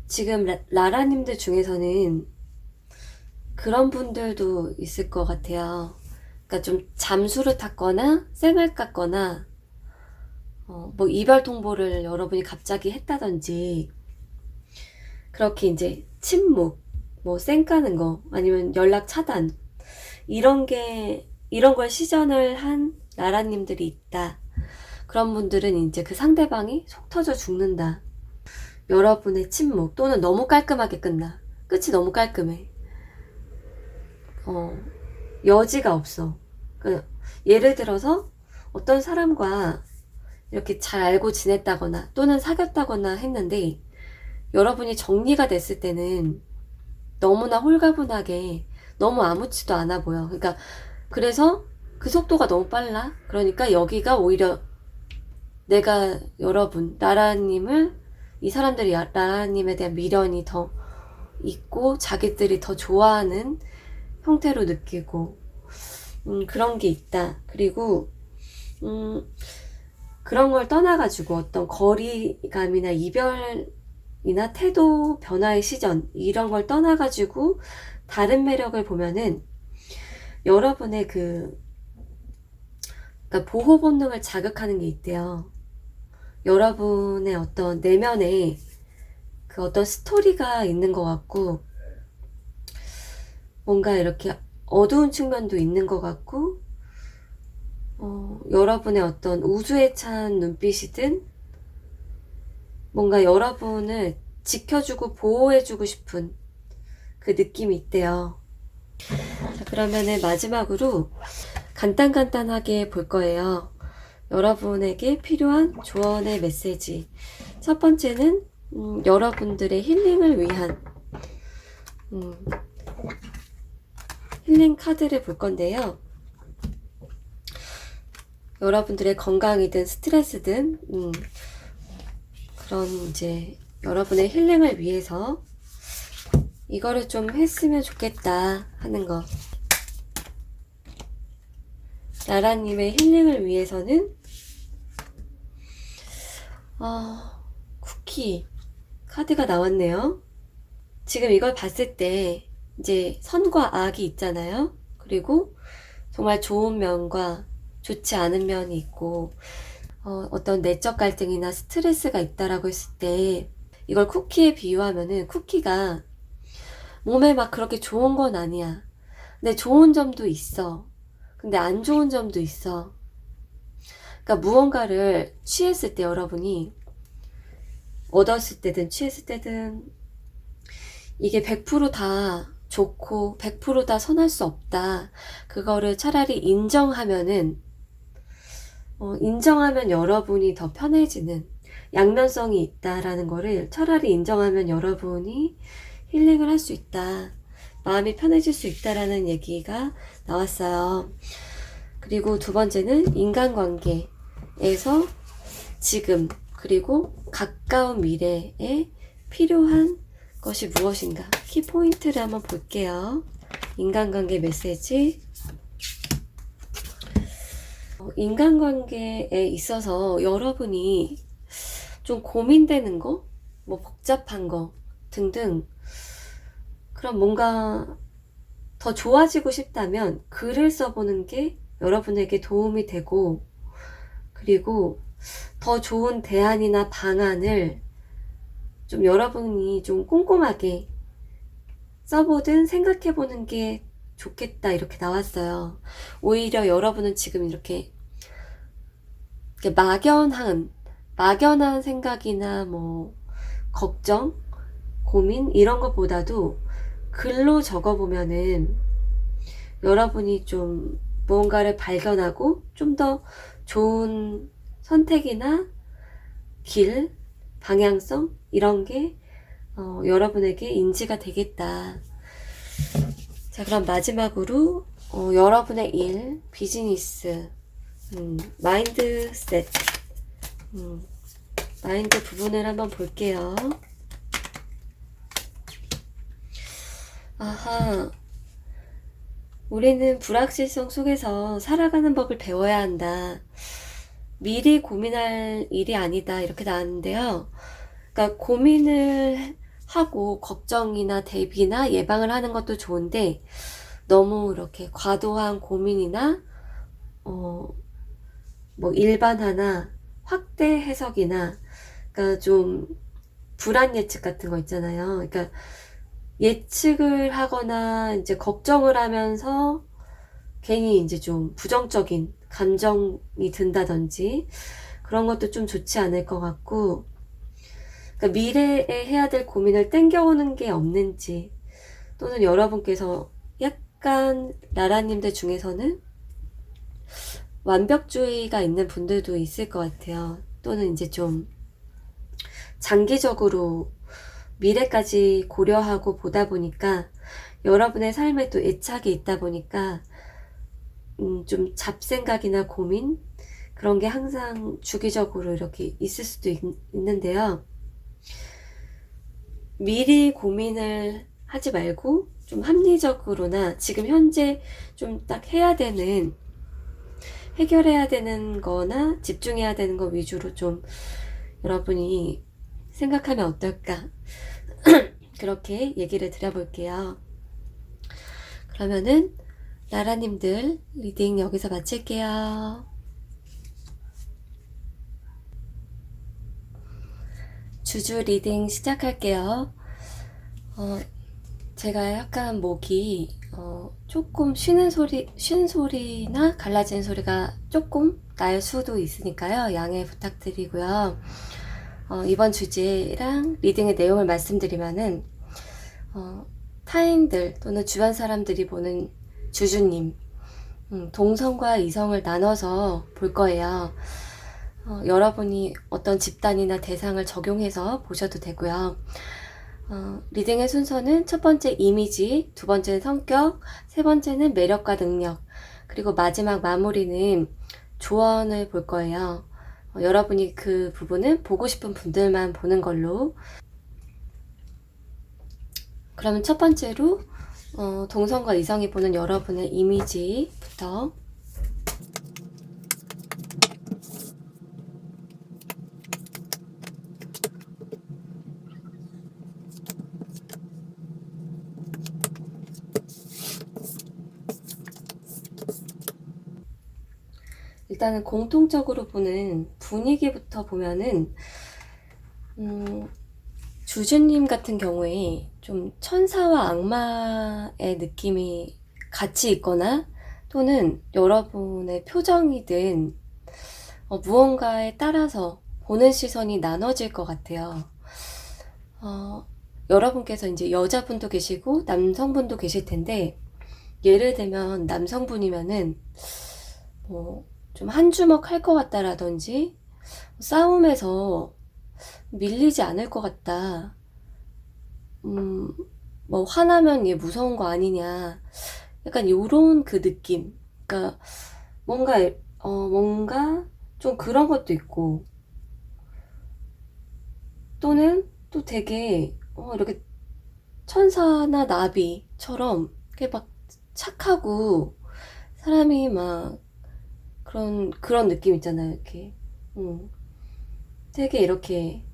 지금 라라님들 중에서는 그런 분들도 있을 것 같아요. 그러니까 좀 잠수를 탔거나 쌩을 깠거나 뭐 이별 통보를 여러분이 갑자기 했다든지, 그렇게 이제 침묵, 뭐 쌩 까는 거, 아니면 연락 차단, 이런 걸 시전을 한 나라님들이 있다. 그런 분들은 이제 그 상대방이 속 터져 죽는다. 여러분의 침묵 또는 너무 깔끔하게 끝나. 끝이 너무 깔끔해. 여지가 없어. 예를 들어서 어떤 사람과 이렇게 잘 알고 지냈다거나 또는 사귀었다거나 했는데, 여러분이 정리가 됐을 때는 너무나 홀가분하게 너무 아무렇지도 않아 보여. 그러니까 그래서 그 속도가 너무 빨라. 그러니까 여기가 오히려 내가 여러분 나라님을, 이 사람들이 나라님에 대한 미련이 더 있고 자기들이 더 좋아하는 형태로 느끼고 그런 게 있다. 그리고 그런 걸 떠나가지고 어떤 거리감이나 이별이나 태도 변화의 시전, 이런 걸 떠나가지고 다른 매력을 보면은 여러분의 그러니까 보호 본능을 자극하는 게 있대요. 여러분의 어떤 내면에 그 어떤 스토리가 있는 것 같고, 뭔가 이렇게 어두운 측면도 있는 것 같고, 여러분의 어떤 우수에 찬 눈빛이든 뭔가 여러분을 지켜주고 보호해주고 싶은 그 느낌이 있대요. 자, 그러면은 마지막으로 간단하게 볼 거예요. 여러분에게 필요한 조언의 메시지. 첫 번째는 여러분들의 힐링을 위한 힐링 카드를 볼 건데요. 여러분들의 건강이든 스트레스든 그런 이제 여러분의 힐링을 위해서 이거를 좀 했으면 좋겠다 하는 거. 나라님의 힐링을 위해서는 쿠키 카드가 나왔네요. 지금 이걸 봤을 때 이제 선과 악이 있잖아요. 그리고 정말 좋은 면과 좋지 않은 면이 있고, 어떤 내적 갈등이나 스트레스가 있다라고 했을 때, 이걸 쿠키에 비유하면은 쿠키가 몸에 막 그렇게 좋은 건 아니야. 근데 좋은 점도 있어. 근데 안 좋은 점도 있어. 그러니까 무언가를 취했을 때 여러분이 얻었을 때든 취했을 때든 이게 100%다 좋고 100%다 선할 수 없다. 그거를 차라리 인정하면 여러분이 더 편해지는 양면성이 있다라는 거를 차라리 인정하면 여러분이 힐링을 할 수 있다. 마음이 편해질 수 있다라는 얘기가 나왔어요. 그리고 두 번째는 인간관계에서 지금 그리고 가까운 미래에 필요한 것이 무엇인가 키포인트를 한번 볼게요. 인간관계 메시지. 인간관계에 있어서 여러분이 좀 고민되는 거, 뭐 복잡한 거 등등 그럼 뭔가 더 좋아지고 싶다면 글을 써보는 게 여러분에게 도움이 되고, 그리고 더 좋은 대안이나 방안을 좀 여러분이 좀 꼼꼼하게 써보든 생각해보는 게 좋겠다 이렇게 나왔어요. 오히려 여러분은 지금 이렇게 막연한 생각이나 뭐 걱정, 고민 이런 것보다도 글로 적어보면은 여러분이 좀 무언가를 발견하고 좀 더 좋은 선택이나 길, 방향성 이런 게 여러분에게 인지가 되겠다. 자, 그럼 마지막으로 여러분의 일, 비즈니스, 마인드셋, 마인드 부분을 한번 볼게요. 아하, 우리는 불확실성 속에서 살아가는 법을 배워야 한다. 미리 고민할 일이 아니다. 이렇게 나왔는데요. 그러니까 고민을 하고 걱정이나 대비나 예방을 하는 것도 좋은데 너무 이렇게 과도한 고민이나 뭐 일반화나 확대 해석이나 그러니까 좀 불안 예측 같은 거 있잖아요. 그러니까 예측을 하거나 이제 걱정을 하면서 괜히 이제 좀 부정적인 감정이 든다든지 그런 것도 좀 좋지 않을 것 같고, 그러니까 미래에 해야 될 고민을 땡겨오는 게 없는지, 또는 여러분께서 약간 라라님들 중에서는 완벽주의가 있는 분들도 있을 것 같아요. 또는 이제 좀 장기적으로 미래까지 고려하고 보다 보니까 여러분의 삶에 또 애착이 있다 보니까 좀 잡생각이나 고민 그런 게 항상 주기적으로 이렇게 있을 수도 있는데요. 미리 고민을 하지 말고 좀 합리적으로나 지금 현재 좀 딱 해결해야 되는 거나 집중해야 되는 거 위주로 좀 여러분이 생각하면 어떨까 그렇게 얘기를 드려볼게요. 그러면은 나라님들 리딩 여기서 마칠게요. 주주 리딩 시작할게요. 제가 약간 목이 조금 쉬는 소리나 갈라지는 소리가 조금 날 수도 있으니까요. 양해 부탁드리고요. 이번 주제랑 리딩의 내용을 말씀드리면은 타인들 또는 주변 사람들이 보는 주주님, 동성과 이성을 나눠서 볼 거예요. 여러분이 어떤 집단이나 대상을 적용해서 보셔도 되고요. 리딩의 순서는 첫 번째 이미지, 두 번째는 성격, 세 번째는 매력과 능력, 그리고 마지막 마무리는 조언을 볼 거예요. 여러분이 그 부분은 보고 싶은 분들만 보는 걸로. 그러면 첫 번째로 동성과 이성이 보는 여러분의 이미지부터. 일단은 공통적으로 보는 분위기부터 보면은, 주주님 같은 경우에 좀 천사와 악마의 느낌이 같이 있거나 또는 여러분의 표정이든 무언가에 따라서 보는 시선이 나눠질 것 같아요. 여러분께서 이제 여자분도 계시고 남성분도 계실 텐데, 예를 들면 남성분이면은 뭐 좀 한 주먹 할 것 같다라든지 싸움에서 밀리지 않을 것 같다. 뭐 화나면 얘 무서운 거 아니냐. 약간 요런 그 느낌. 그러니까 뭔가 좀 그런 것도 있고, 또는 또 되게 이렇게 천사나 나비처럼 이렇게 막 착하고 사람이 막 그런 느낌 있잖아요. 이렇게 되게 이렇게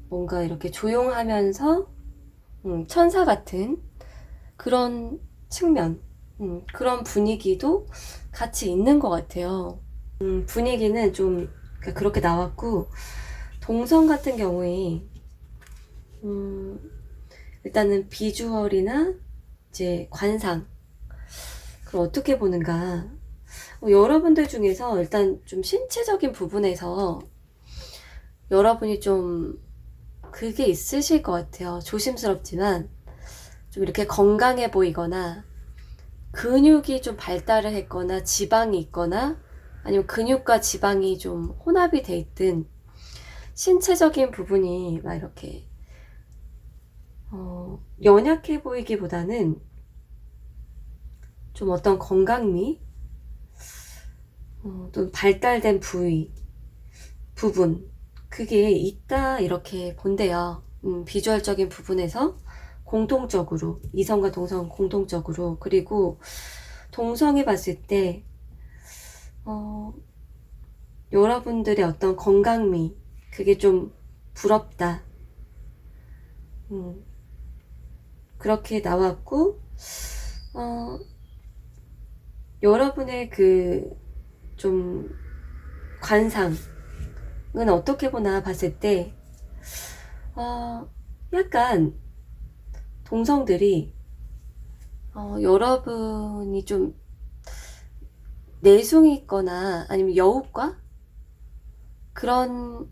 뭔가 이렇게 조용하면서 천사 같은 그런 측면, 그런 분위기도 같이 있는 것 같아요. 분위기는 좀 그렇게 나왔고, 동성 같은 경우에 일단은 비주얼이나 이제 관상, 그걸 어떻게 보는가. 여러분들 중에서 일단 좀 신체적인 부분에서 여러분이 좀 그게 있으실 것 같아요. 조심스럽지만 좀 이렇게 건강해 보이거나 근육이 좀 발달을 했거나 지방이 있거나 아니면 근육과 지방이 좀 혼합이 돼 있든 신체적인 부분이 막 이렇게 연약해 보이기보다는 좀 어떤 건강미, 또 발달된 부분, 그게 있다 이렇게 본대요. 비주얼적인 부분에서 공통적으로, 이성과 동성 공통적으로. 그리고 동성이 봤을 때 여러분들의 어떤 건강미, 그게 좀 부럽다. 그렇게 나왔고, 여러분의 그 좀 관상은 어떻게 보나 봤을 때 약간 동성들이 여러분이 좀 내숭이 있거나 아니면 여우과 그런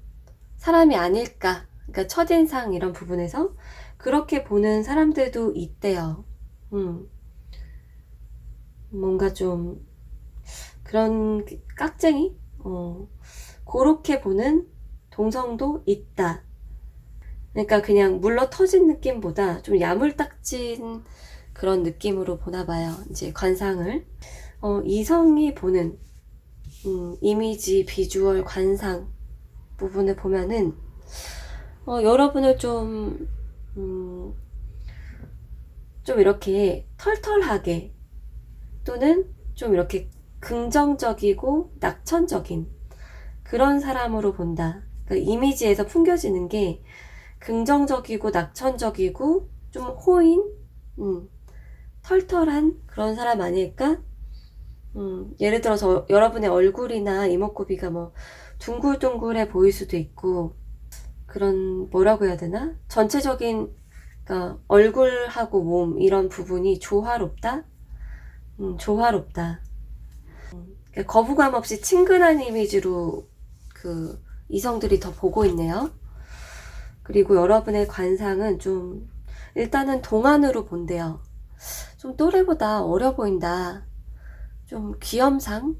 사람이 아닐까. 그러니까 첫인상 이런 부분에서 그렇게 보는 사람들도 있대요. 뭔가 좀 그런 깍쟁이? 그렇게 보는 동성도 있다. 그러니까 그냥 물러 터진 느낌보다 좀 야물딱진 그런 느낌으로 보나 봐요. 이제 관상을. 이성이 보는 이미지, 비주얼, 관상 부분을 보면은 여러분을 좀 이렇게 털털하게 또는 좀 이렇게 긍정적이고 낙천적인 그런 사람으로 본다. 그러니까 이미지에서 풍겨지는 게 긍정적이고 낙천적이고 좀 호인, 털털한 그런 사람 아닐까? 예를 들어서 여러분의 얼굴이나 이목구비가 뭐 둥글둥글해 보일 수도 있고, 그런 뭐라고 해야 되나? 전체적인 그러니까 얼굴하고 몸 이런 부분이 조화롭다? 조화롭다. 그러니까 거부감 없이 친근한 이미지로 그 이성들이 더 보고 있네요. 그리고 여러분의 관상은 좀 일단은 동안으로 본대요. 좀 또래보다 어려 보인다. 좀 귀염상?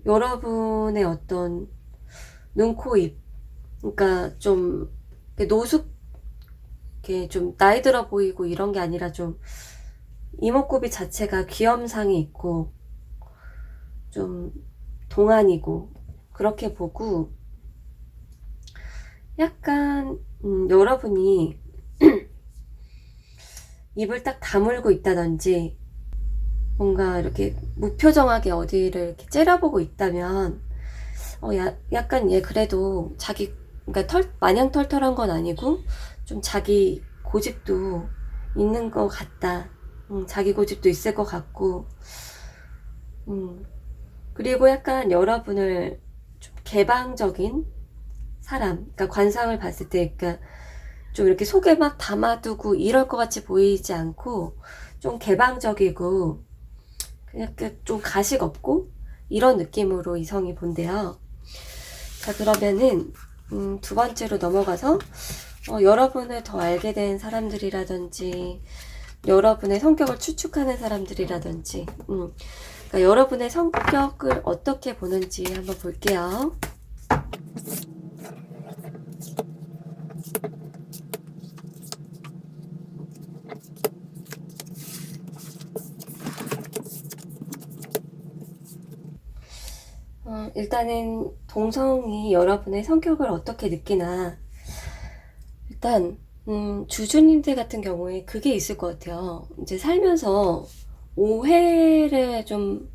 여러분의 어떤 눈, 코, 입. 그러니까 좀 노숙, 이렇게 좀 나이 들어 보이고 이런 게 아니라 좀 이목구비 자체가 귀염상이 있고 좀 동안이고 그렇게 보고, 약간 여러분이 입을 딱 다물고 있다든지 뭔가 이렇게 무표정하게 어디를 이렇게 째려보고 있다면 약간 얘 그래도 자기, 그러니까 마냥 털털한 건 아니고 좀 자기 고집도 있는 것 같다. 자기 고집도 있을 것 같고, 그리고 약간 여러분을 좀 개방적인 사람, 그러니까 관상을 봤을 때, 그러니까 좀 이렇게 속에 막 담아두고 이럴 것 같이 보이지 않고 좀 개방적이고 그냥 좀 가식 없고 이런 느낌으로 이성이 본대요. 자, 그러면은 두 번째로 넘어가서 여러분을 더 알게 된 사람들이라든지 여러분의 성격을 추측하는 사람들이라든지 그러니까 여러분의 성격을 어떻게 보는지 한번 볼게요. 일단은 동성이 여러분의 성격을 어떻게 느끼나, 일단 주주님들 같은 경우에 그게 있을 것 같아요. 이제 살면서 오해를 좀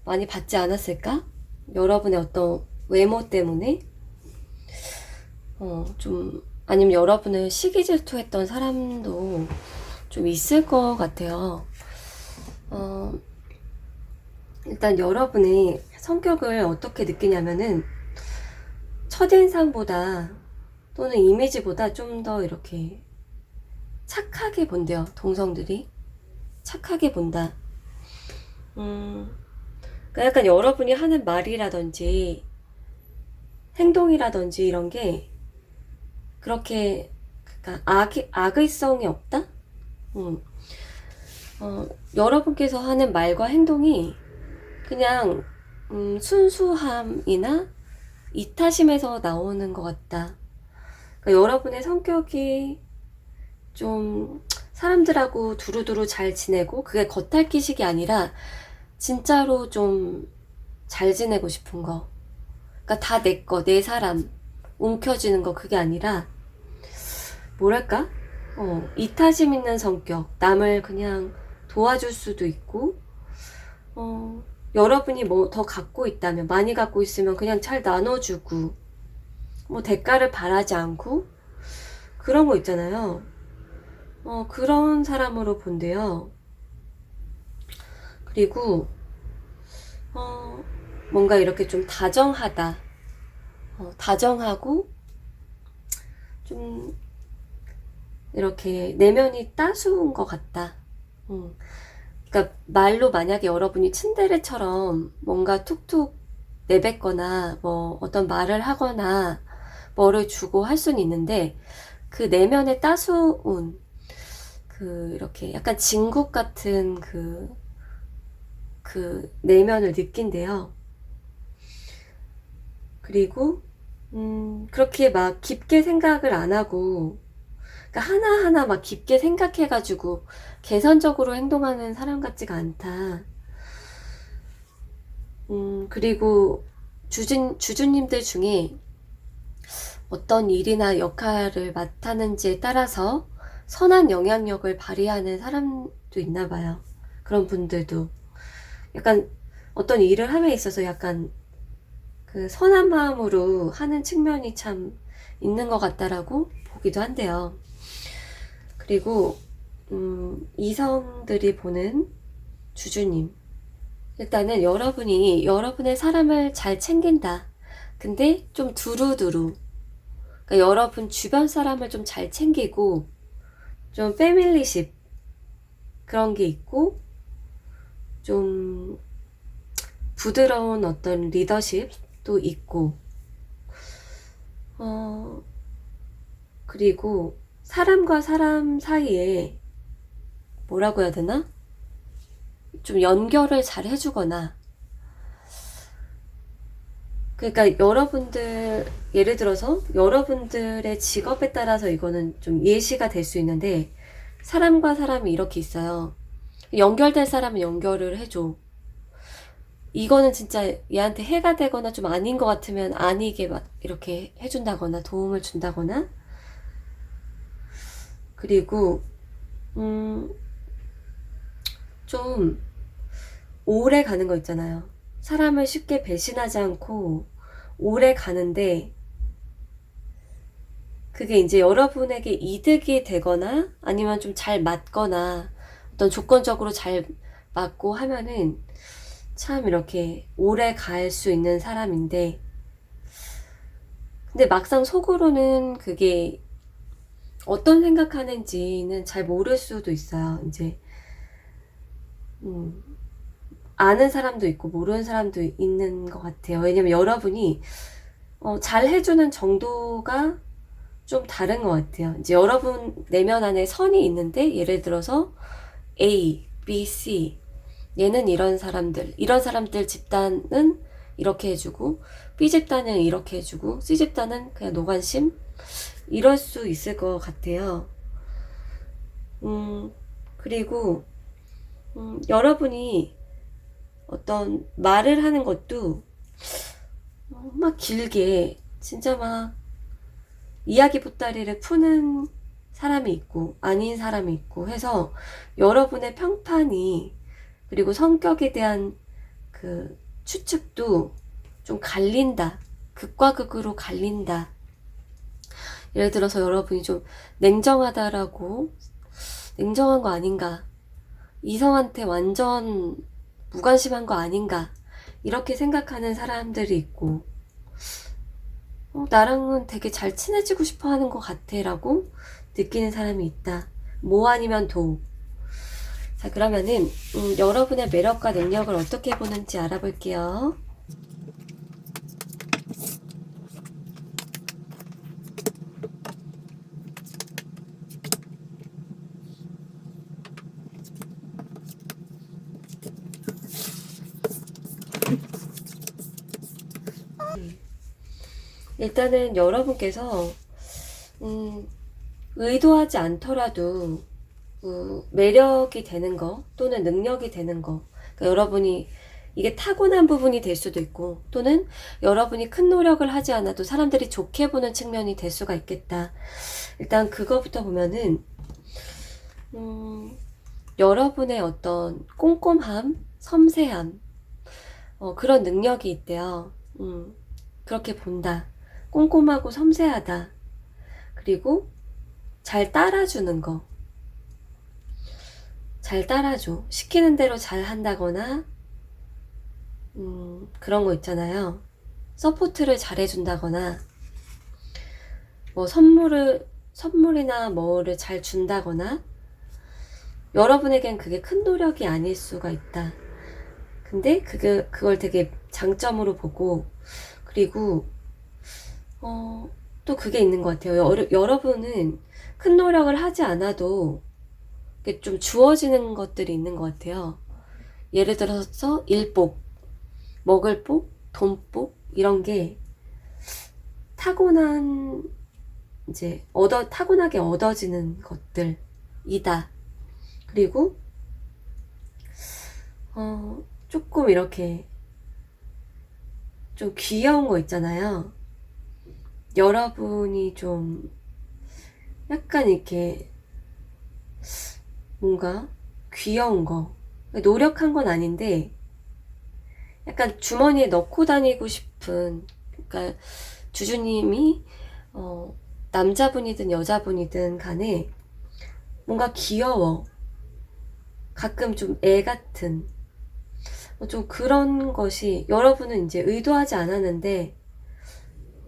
많이 받지 않았을까? 여러분의 어떤 외모 때문에 좀, 아니면 여러분을 시기 질투했던 사람도 좀 있을 것 같아요. 일단 여러분의 성격을 어떻게 느끼냐면은 첫인상보다 또는 이미지보다 좀 더 이렇게 착하게 본대요. 동성들이 착하게 본다. 그러니까 약간 여러분이 하는 말이라든지 행동이라든지 이런 게 그렇게, 그러니까 악의성이 없다? 여러분께서 하는 말과 행동이 그냥 순수함이나 이타심에서 나오는 것 같다. 그러니까 여러분의 성격이 좀 사람들하고 두루두루 잘 지내고 그게 겉핥기식이 아니라 진짜로 좀 잘 지내고 싶은 거. 그러니까 다 내 거, 내 사람 움켜쥐는 거 그게 아니라 뭐랄까? 이타심 있는 성격. 남을 그냥 도와줄 수도 있고 여러분이 뭐 더 갖고 있다면, 많이 갖고 있으면 그냥 잘 나눠주고 뭐 대가를 바라지 않고 그런 거 있잖아요. 그런 사람으로 본대요. 그리고 뭔가 이렇게 좀 다정하다. 다정하고 좀 이렇게 내면이 따스운 것 같다. 그러니까 말로 만약에 여러분이 츤데레처럼 뭔가 툭툭 내뱉거나 뭐 어떤 말을 하거나 뭐를 주고 할 수는 있는데 그 내면의 따스운 그 이렇게 약간 진국 같은 그 내면을 느낀대요. 그리고 그렇게 막 깊게 생각을 안 하고, 그러니까 하나하나 막 깊게 생각해가지고 계산적으로 행동하는 사람 같지가 않다. 그리고 주주님들 중에 어떤 일이나 역할을 맡았는지에 따라서 선한 영향력을 발휘하는 사람도 있나 봐요. 그런 분들도 약간 어떤 일을 함에 있어서 약간 그 선한 마음으로 하는 측면이 참 있는 것 같다라고 보기도 한데요. 그리고 이성들이 보는 주주님, 일단은 여러분이 여러분의 사람을 잘 챙긴다. 근데 좀 두루두루, 그러니까 여러분 주변 사람을 좀 잘 챙기고 좀 패밀리십 그런 게 있고 좀 부드러운 어떤 리더십도 있고 그리고 사람과 사람 사이에 뭐라고 해야 되나? 좀 연결을 잘 해주거나, 그러니까 여러분들 예를 들어서 여러분들의 직업에 따라서 이거는 좀 예시가 될 수 있는데 사람과 사람이 이렇게 있어요. 연결될 사람은 연결을 해줘. 이거는 진짜 얘한테 해가 되거나 좀 아닌 것 같으면 아니게 막 이렇게 해준다거나 도움을 준다거나. 그리고 좀 오래 가는 거 있잖아요. 사람을 쉽게 배신하지 않고 오래 가는데 그게 이제 여러분에게 이득이 되거나 아니면 좀 잘 맞거나 어떤 조건적으로 잘 맞고 하면은 참 이렇게 오래 갈 수 있는 사람인데, 근데 막상 속으로는 그게 어떤 생각하는지는 잘 모를 수도 있어요. 이제 아는 사람도 있고 모르는 사람도 있는 것 같아요. 왜냐면 여러분이 잘 해주는 정도가 좀 다른 것 같아요. 이제 여러분 내면 안에 선이 있는데, 예를 들어서 A, B, C, 얘는 이런 사람들 집단은 이렇게 해주고, B 집단은 이렇게 해주고, C 집단은 그냥 노관심, 이럴 수 있을 것 같아요. 그리고 여러분이 어떤 말을 하는 것도 막 길게 진짜 막 이야기 보따리를 푸는 사람이 있고 아닌 사람이 있고 해서, 여러분의 평판이, 그리고 성격에 대한 그 추측도 좀 갈린다. 극과 극으로 갈린다. 예를 들어서 여러분이 좀 냉정하다라고, 냉정한 거 아닌가, 이성한테 완전 무관심한 거 아닌가, 이렇게 생각하는 사람들이 있고, 나랑은 되게 잘 친해지고 싶어 하는 것 같아 라고 느끼는 사람이 있다. 모 아니면 도. 자, 그러면은 여러분의 매력과 능력을 어떻게 보는지 알아볼게요. 일단은 여러분께서 의도하지 않더라도 매력이 되는 거, 또는 능력이 되는 거, 그러니까 여러분이 이게 타고난 부분이 될 수도 있고, 또는 여러분이 큰 노력을 하지 않아도 사람들이 좋게 보는 측면이 될 수가 있겠다. 일단 그거부터 보면은 여러분의 어떤 꼼꼼함, 섬세함, 그런 능력이 있대요. 그렇게 본다. 꼼꼼하고 섬세하다. 그리고 잘 따라주는 거. 잘 따라줘. 시키는 대로 잘 한다거나, 그런 거 있잖아요. 서포트를 잘 해준다거나, 뭐 선물이나 뭐를 잘 준다거나, 여러분에겐 그게 큰 노력이 아닐 수가 있다. 근데 그걸 되게 장점으로 보고, 그리고 또 그게 있는 것 같아요. 여러분은 큰 노력을 하지 않아도 좀 주어지는 것들이 있는 것 같아요. 예를 들어서 일복, 먹을복, 돈복, 이런 게 타고나게 얻어지는 것들이다. 그리고 조금 이렇게 좀 귀여운 거 있잖아요. 여러분이 좀 약간 이렇게 뭔가 귀여운 거, 노력한 건 아닌데 약간 주머니에 넣고 다니고 싶은, 그러니까 주주님이 남자분이든 여자분이든 간에 뭔가 귀여워. 가끔 좀 애 같은, 좀 그런 것이, 여러분은 이제 의도하지 않았는데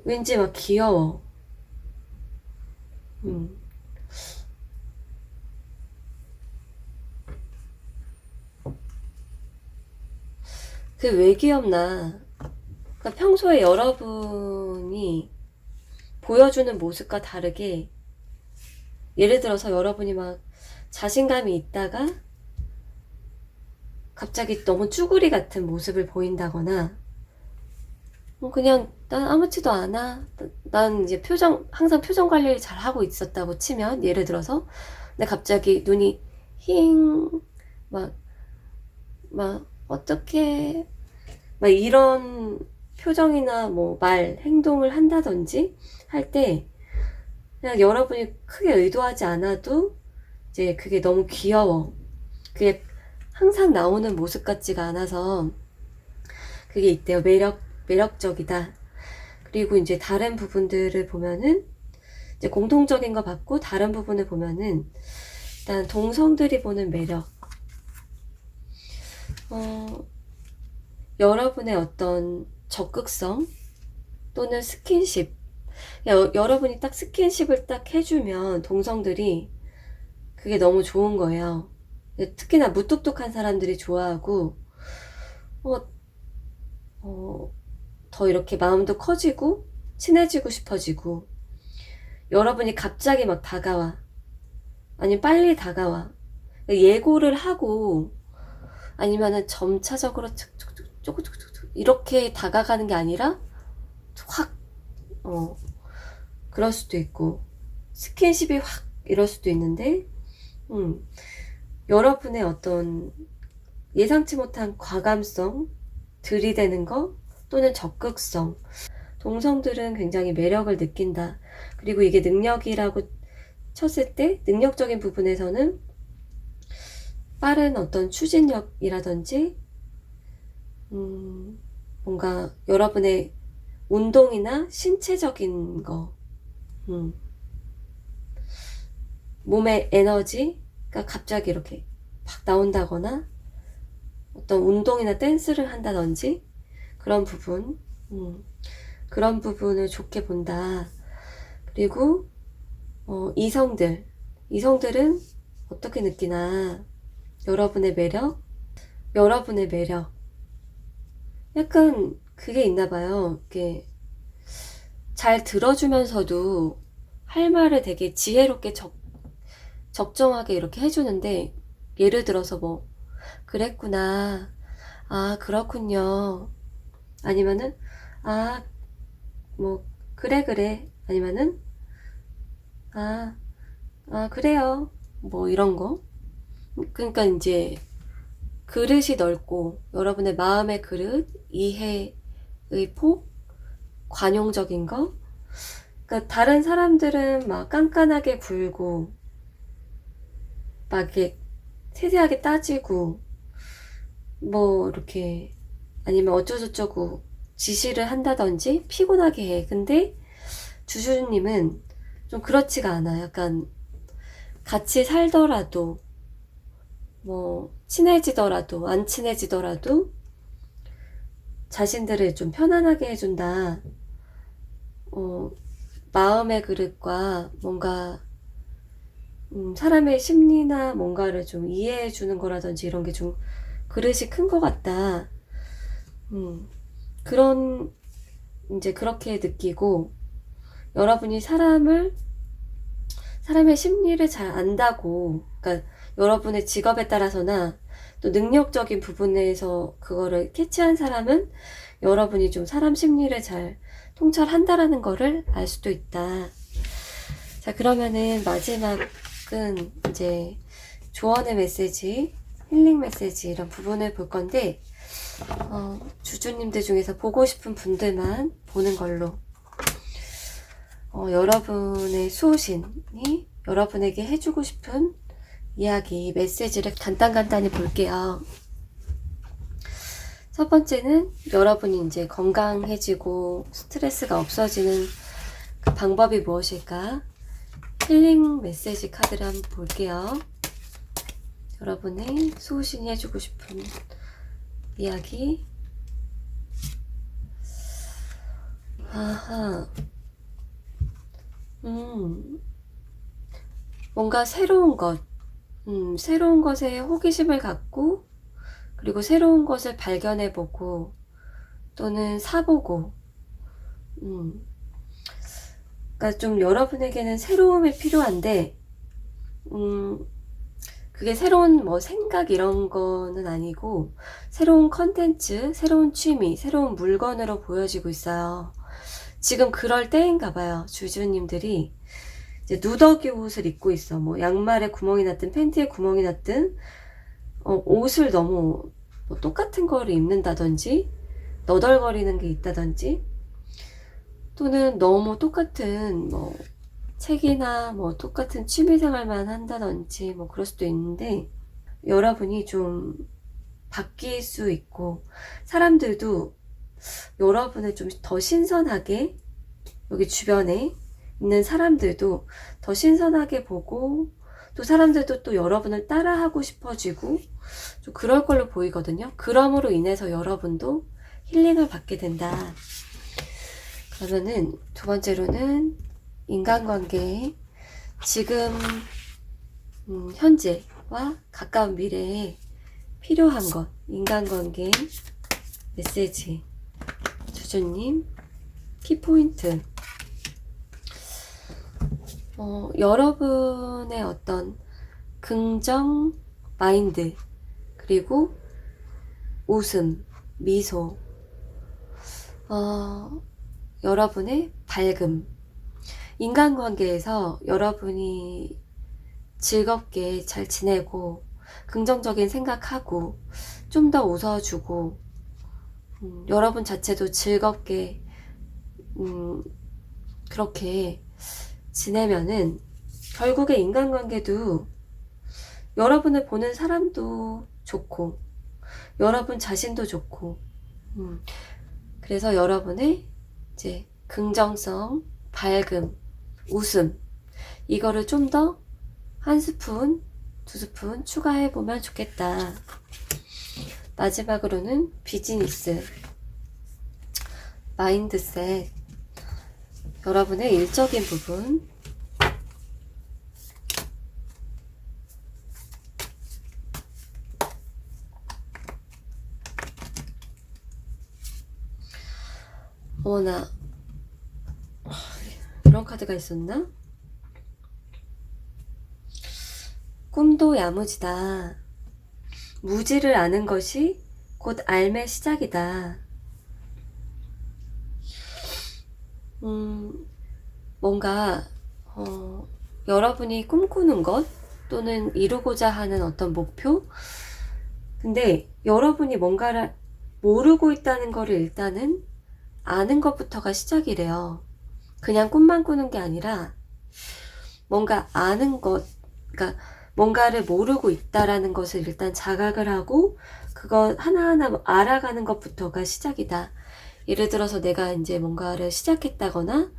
왠지 막 귀여워. 그게 왜 귀엽나? 그러니까 평소에 여러분이 보여주는 모습과 다르게, 예를 들어서 여러분이 막 자신감이 있다가 갑자기 너무 쭈구리 같은 모습을 보인다거나, 그냥 난 아무렇지도 않아, 난 이제 항상 표정 관리를 잘 하고 있었다고 치면, 예를 들어서 근데 갑자기 눈이 힝, 막 어떻게, 막 이런 표정이나 뭐 행동을 한다든지 할 때, 그냥 여러분이 크게 의도하지 않아도 이제 그게 너무 귀여워. 그게 항상 나오는 모습 같지가 않아서 그게 있대요. 매력적이다. 그리고 이제 다른 부분들을 보면은, 이제 공통적인 거 받고 다른 부분을 보면은, 일단 동성들이 보는 매력. 여러분의 어떤 적극성 또는 스킨십, 여러분이 딱 스킨십을 딱 해주면 동성들이 그게 너무 좋은 거예요. 특히나 무뚝뚝한 사람들이 좋아하고 더 이렇게 마음도 커지고 친해지고 싶어지고, 여러분이 갑자기 막 다가와, 아니면 빨리 다가와, 예고를 하고 아니면은 점차적으로 쪼그쪼그쪼그 이렇게 다가가는 게 아니라 확 그럴 수도 있고, 스킨십이 확 이럴 수도 있는데, 여러분의 어떤 예상치 못한 과감성, 들이대는 거 또는 적극성, 동성들은 굉장히 매력을 느낀다. 그리고 이게 능력이라고 쳤을 때 능력적인 부분에서는 빠른 어떤 추진력이라든지 뭔가 여러분의 운동이나 신체적인 거, 몸의 에너지가 갑자기 이렇게 팍 나온다거나 어떤 운동이나 댄스를 한다든지 그런 부분, 그런 부분을 좋게 본다. 그리고 이성들은 어떻게 느끼나, 여러분의 매력 약간 그게 있나봐요. 이렇게 잘 들어주면서도 할 말을 되게 지혜롭게 적정하게 이렇게 해주는데, 예를 들어서 뭐 그랬구나, 아 그렇군요, 아니면은 뭐 그래, 아니면은 그래요, 뭐 이런 거. 그러니까 이제 그릇이 넓고, 여러분의 마음의 그릇, 이해의 폭, 관용적인 거. 그러니까 다른 사람들은 막 깐깐하게 굴고 막 이렇게 세세하게 따지고 뭐 이렇게, 아니면 어쩌고저쩌고 지시를 한다든지 피곤하게 해. 근데 주주님은 좀 그렇지가 않아. 약간 같이 살더라도, 뭐 친해지더라도 안 친해지더라도 자신들을 좀 편안하게 해준다. 마음의 그릇과 뭔가 사람의 심리나 뭔가를 좀 이해해 주는 거라든지 이런 게 좀 그릇이 큰 것 같다. 그런, 이제 그렇게 느끼고, 여러분이 사람의 심리를 잘 안다고, 그러니까 여러분의 직업에 따라서나 또 능력적인 부분에서 그거를 캐치한 사람은 여러분이 좀 사람 심리를 잘 통찰한다라는 거를 알 수도 있다. 자, 그러면은 마지막은 이제 조언의 메시지, 힐링 메시지 이런 부분을 볼 건데, 주주님들 중에서 보고 싶은 분들만 보는 걸로, 여러분의 수호신이 여러분에게 해주고 싶은 이야기, 메시지를 간단히 볼게요. 첫 번째는 여러분이 이제 건강해지고 스트레스가 없어지는 그 방법이 무엇일까? 힐링 메시지 카드를 한번 볼게요. 여러분의 수호신이 해주고 싶은 이야기. 뭔가 새로운 것에 호기심을 갖고, 그리고 새로운 것을 발견해보고 또는 사보고, 그러니까 좀 여러분에게는 새로움이 필요한데, 그게 새로운 뭐 생각 이런 거는 아니고, 새로운 컨텐츠, 새로운 취미, 새로운 물건으로 보여지고 있어요. 지금 그럴 때인가 봐요. 주주님들이 이제 누더기 옷을 입고 있어. 뭐 양말에 구멍이 났든 팬티에 구멍이 났든, 옷을 너무 뭐 똑같은 거를 입는다든지, 너덜거리는 게 있다든지, 또는 너무 똑같은 뭐 책이나 뭐 똑같은 취미생활만 한다든지 뭐 그럴 수도 있는데, 여러분이 좀 바뀔 수 있고, 사람들도 여러분을 좀 더 신선하게, 여기 주변에 있는 사람들도 더 신선하게 보고 또 사람들도 또 여러분을 따라하고 싶어지고 좀 그럴 걸로 보이거든요. 그럼으로 인해서 여러분도 힐링을 받게 된다. 그러면은 두 번째로는 인간관계, 지금 현재와 가까운 미래에 필요한 것, 인간관계 메시지, 주주님 키포인트. 여러분의 어떤 긍정 마인드, 그리고 웃음, 미소, 여러분의 밝음, 인간관계에서 여러분이 즐겁게 잘 지내고 긍정적인 생각하고 좀 더 웃어주고 여러분 자체도 즐겁게 그렇게 지내면은 결국에 인간관계도 여러분을 보는 사람도 좋고 여러분 자신도 좋고 그래서 여러분의 이제 긍정성, 밝음, 웃음 이거를 좀 더 한 스푼, 두 스푼 추가해보면 좋겠다. 마지막으로는 비즈니스, 마인드셋, 여러분의 일적인 부분, 어머나, 이런 카드가 있었나? 꿈도 야무지다. 무지를 아는 것이 곧 삶의 시작이다. 뭔가 여러분이 꿈꾸는 것 또는 이루고자 하는 어떤 목표, 근데 여러분이 뭔가를 모르고 있다는 거를 일단은 아는 것부터가 시작이래요. 그냥 꿈만 꾸는 게 아니라 뭔가 아는 것, 그러니까 뭔가를 모르고 있다라는 것을 일단 자각을 하고 그거 하나하나 알아가는 것부터가 시작이다. 예를 들어서 내가 이제 뭔가를 시작했다거나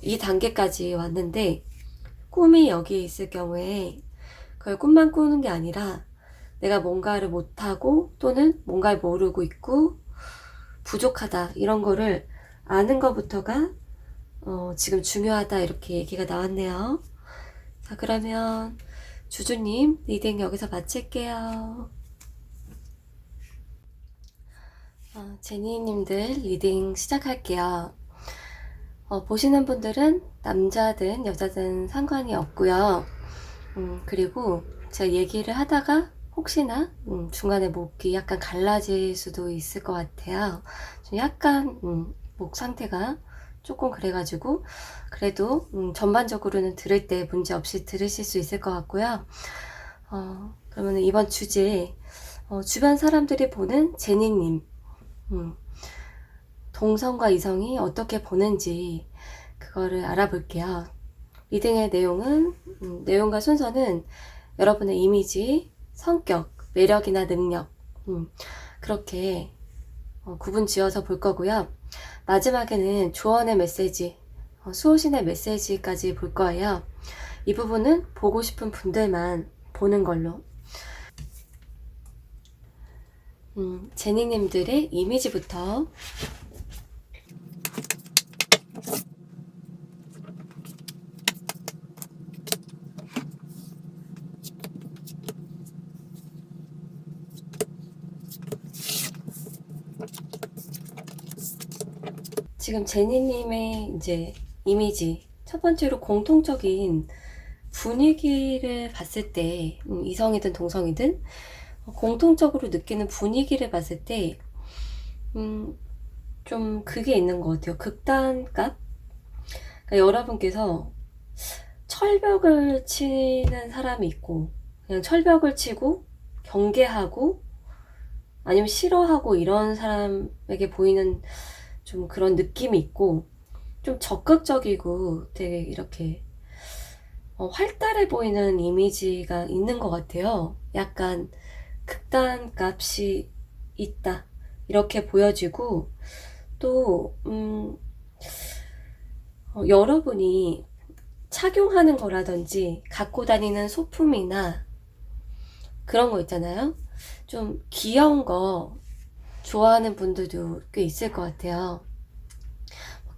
이 단계까지 왔는데 꿈이 여기에 있을 경우에 그걸 꿈만 꾸는 게 아니라 내가 뭔가를 못하고 또는 뭔가를 모르고 있고 부족하다 이런 거를 아는 것부터가 지금 중요하다 이렇게 얘기가 나왔네요. 자, 그러면 주주님 리딩 여기서 마칠게요. 제니님들 리딩 시작할게요. 보시는 분들은 남자든 여자든 상관이 없고요. 그리고 제가 얘기를 하다가 혹시나 중간에 목이 약간 갈라질 수도 있을 것 같아요. 좀 약간 목 상태가 조금 그래가지고 그래도 전반적으로는 들을 때 문제 없이 들으실 수 있을 것 같고요. 그러면 이번 주제 주변 사람들이 보는 제니님 동성과 이성이 어떻게 보는지 그거를 알아볼게요. 리딩의 내용과 순서는 여러분의 이미지, 성격, 매력이나 능력 그렇게 구분 지어서 볼 거고요. 마지막에는 조언의 메시지, 수호신의 메시지까지 볼 거예요. 이 부분은 보고 싶은 분들만 보는 걸로. 제니님들의 이미지부터 지금 제니님의 이제 이미지 첫 번째로 공통적인 분위기를 봤을 때 이성이든 동성이든 공통적으로 느끼는 분위기를 봤을 때 좀 그게 있는 것 같아요. 극단값. 그러니까 여러분께서 철벽을 치는 사람이 있고 그냥 철벽을 치고 경계하고 아니면 싫어하고 이런 사람에게 보이는 좀 그런 느낌이 있고 좀 적극적이고 되게 이렇게 활달해 보이는 이미지가 있는 것 같아요. 약간 극단값이 있다 이렇게 보여지고 또 여러분이 착용하는 거라든지 갖고 다니는 소품이나 그런 거 있잖아요. 좀 귀여운 거 좋아하는 분들도 꽤 있을 것 같아요.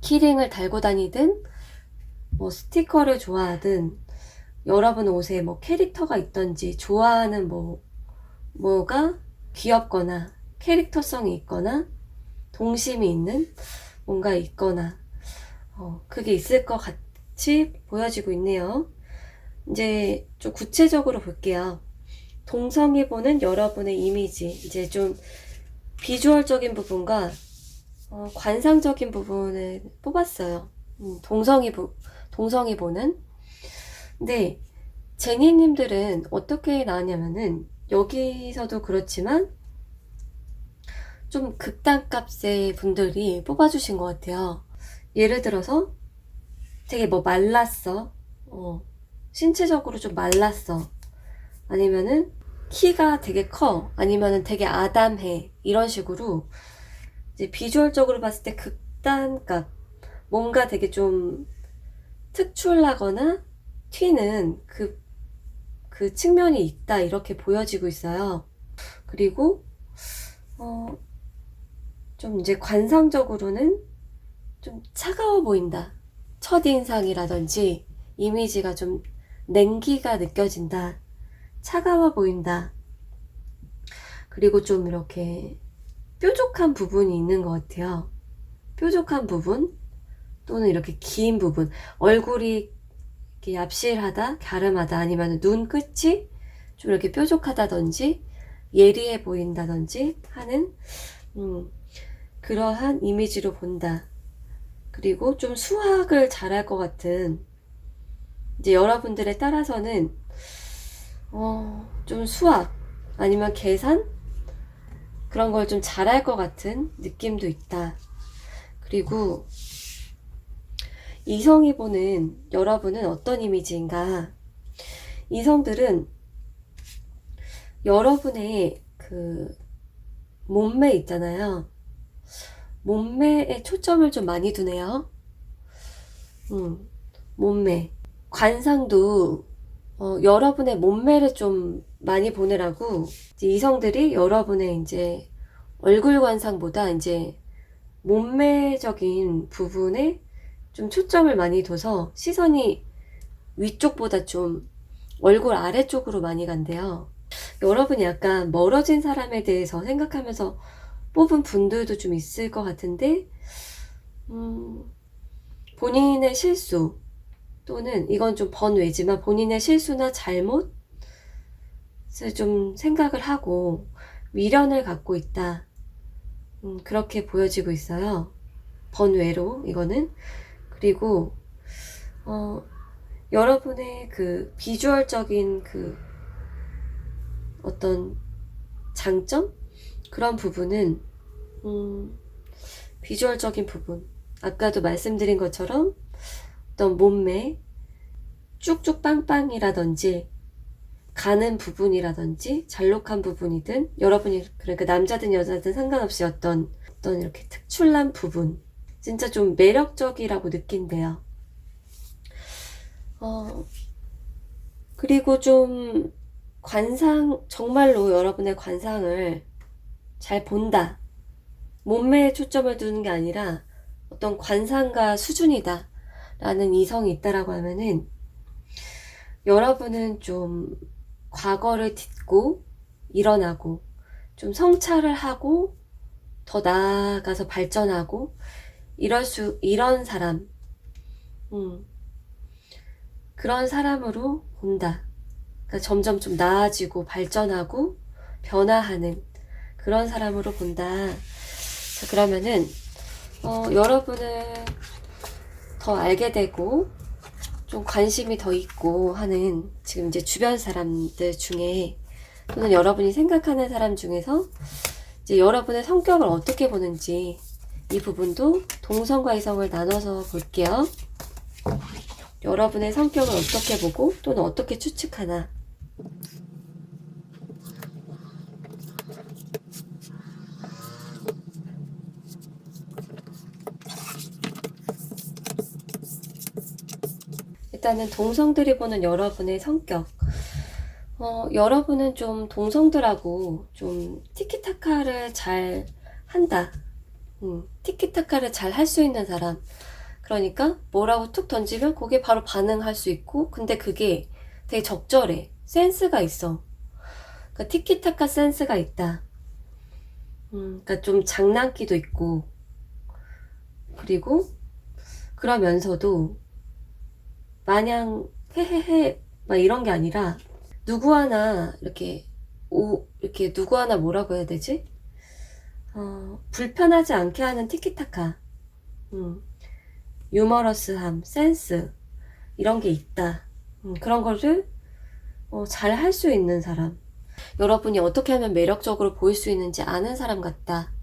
키링을 달고 다니든 뭐 스티커를 좋아하든 여러분 옷에 뭐 캐릭터가 있던지 좋아하는 뭐가 귀엽거나 캐릭터성이 있거나 동심이 있는 뭔가 있거나 그게 있을 것 같이 보여지고 있네요. 이제 좀 구체적으로 볼게요. 동성이 보는 여러분의 이미지, 이제 좀 비주얼적인 부분과 관상적인 부분을 뽑았어요. 동성이 보는. 근데 제니님들은 어떻게 나왔냐면은 여기서도 그렇지만 좀 극단값의 분들이 뽑아주신 것 같아요. 예를 들어서 되게 뭐 말랐어. 신체적으로 좀 말랐어. 아니면은 키가 되게 커. 아니면은 되게 아담해. 이런 식으로 이제 비주얼적으로 봤을 때 극단값. 뭔가 되게 좀 특출나거나 튀는 그 측면이 있다. 이렇게 보여지고 있어요. 그리고 좀 이제 관상적으로는 좀 차가워 보인다. 첫인상이라든지 이미지가 좀 냉기가 느껴진다. 차가워 보인다. 그리고 좀 이렇게 뾰족한 부분이 있는 것 같아요. 뾰족한 부분 또는 이렇게 긴 부분. 얼굴이 이렇게 얍실하다, 갸름하다, 아니면 눈 끝이 좀 이렇게 뾰족하다든지 예리해 보인다든지 하는 그러한 이미지로 본다. 그리고 좀 수학을 잘할 것 같은, 이제 여러분들에 따라서는 좀 수학 아니면 계산 그런 걸 좀 잘할 것 같은 느낌도 있다. 그리고 이성이 보는 여러분은 어떤 이미지인가? 이성들은 여러분의 그 몸매 있잖아요. 몸매에 초점을 좀 많이 두네요. 몸매. 관상도 여러분의 몸매를 좀 많이 보느라고 이제 이성들이 여러분의 이제 얼굴 관상보다 이제 몸매적인 부분에 좀 초점을 많이 둬서 시선이 위쪽보다 좀 얼굴 아래쪽으로 많이 간대요. 여러분이 약간 멀어진 사람에 대해서 생각하면서 뽑은 분들도 좀 있을 것 같은데 본인의 실수 또는 이건 좀 번외지만 본인의 실수나 잘못을 좀 생각을 하고 미련을 갖고 있다. 그렇게 보여지고 있어요. 번외로 이거는. 그리고 여러분의 그 비주얼적인 그 어떤 장점? 그런 부분은 비주얼적인 부분, 아까도 말씀드린 것처럼 어떤 몸매 쭉쭉 빵빵이라든지 가는 부분이라든지 잘록한 부분이든 여러분이 그러니까 남자든 여자든 상관없이 어떤 이렇게 특출난 부분 진짜 좀 매력적이라고 느낀대요. 그리고 좀 관상, 정말로 여러분의 관상을 잘 본다. 몸매에 초점을 두는 게 아니라 어떤 관상가 수준이다 라는 이성이 있다라고 하면은 여러분은 좀 과거를 딛고 일어나고 좀 성찰을 하고 더 나아가서 발전하고 이런 사람 그런 사람으로 본다. 그러니까 점점 좀 나아지고 발전하고 변화하는 그런 사람으로 본다. 자, 그러면은 여러분을 더 알게 되고 좀 관심이 더 있고 하는 지금 이제 주변 사람들 중에 또는 여러분이 생각하는 사람 중에서 이제 여러분의 성격을 어떻게 보는지 이 부분도 동성과 이성을 나눠서 볼게요. 여러분의 성격을 어떻게 보고 또는 어떻게 추측하나. 일단 일단은 동성들이 보는 여러분의 성격. 여러분은 좀 동성들하고 좀 티키타카를 잘 한다. 티키타카를 잘 할 수 있는 사람. 그러니까 뭐라고 툭 던지면 거기에 바로 반응할 수 있고, 근데 그게 되게 적절해. 센스가 있어. 그러니까 티키타카 센스가 있다. 그러니까 좀 장난기도 있고, 그리고 그러면서도 마냥 헤헤헤 막 이런 게 아니라 누구 하나 이렇게 누구 하나 뭐라고 해야 되지? 불편하지 않게 하는 티키타카. 유머러스함, 센스 이런 게 있다. 그런 거를 잘 할 수 있는 사람. 여러분이 어떻게 하면 매력적으로 보일 수 있는지 아는 사람 같다.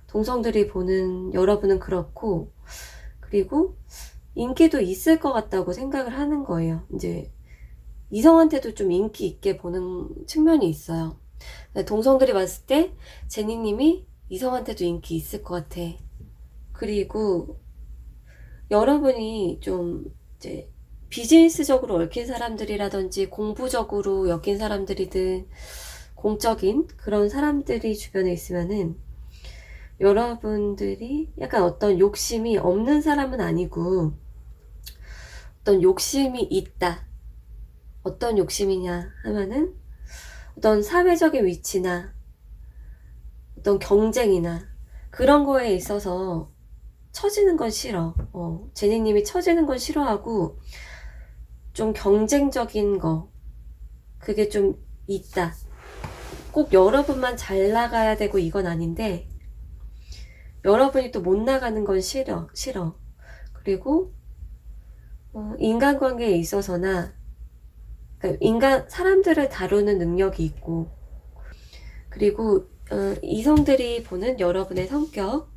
동성들이 보는 여러분은 그렇고, 그리고 인기도 있을 것 같다고 생각을 하는 거예요. 이제 이성한테도 좀 인기 있게 보는 측면이 있어요. 동성들이 봤을 때 제니님이 이성한테도 인기 있을 것 같아. 그리고 여러분이 좀 이제 비즈니스적으로 얽힌 사람들이라든지 공부적으로 엮인 사람들이든 공적인 그런 사람들이 주변에 있으면은 여러분들이 약간 어떤 욕심이 없는 사람은 아니고 어떤 욕심이 있다. 어떤 욕심이냐 하면은 어떤 사회적인 위치나 어떤 경쟁이나 그런 거에 있어서 처지는 건 싫어. 제니님이 처지는 건 싫어하고 좀 경쟁적인 거 그게 좀 있다. 꼭 여러분만 잘 나가야 되고 이건 아닌데 여러분이 또 못 나가는 건 싫어. 그리고 인간관계에 있어서나 그러니까 사람들을 다루는 능력이 있고 그리고 이성들이 보는 여러분의 성격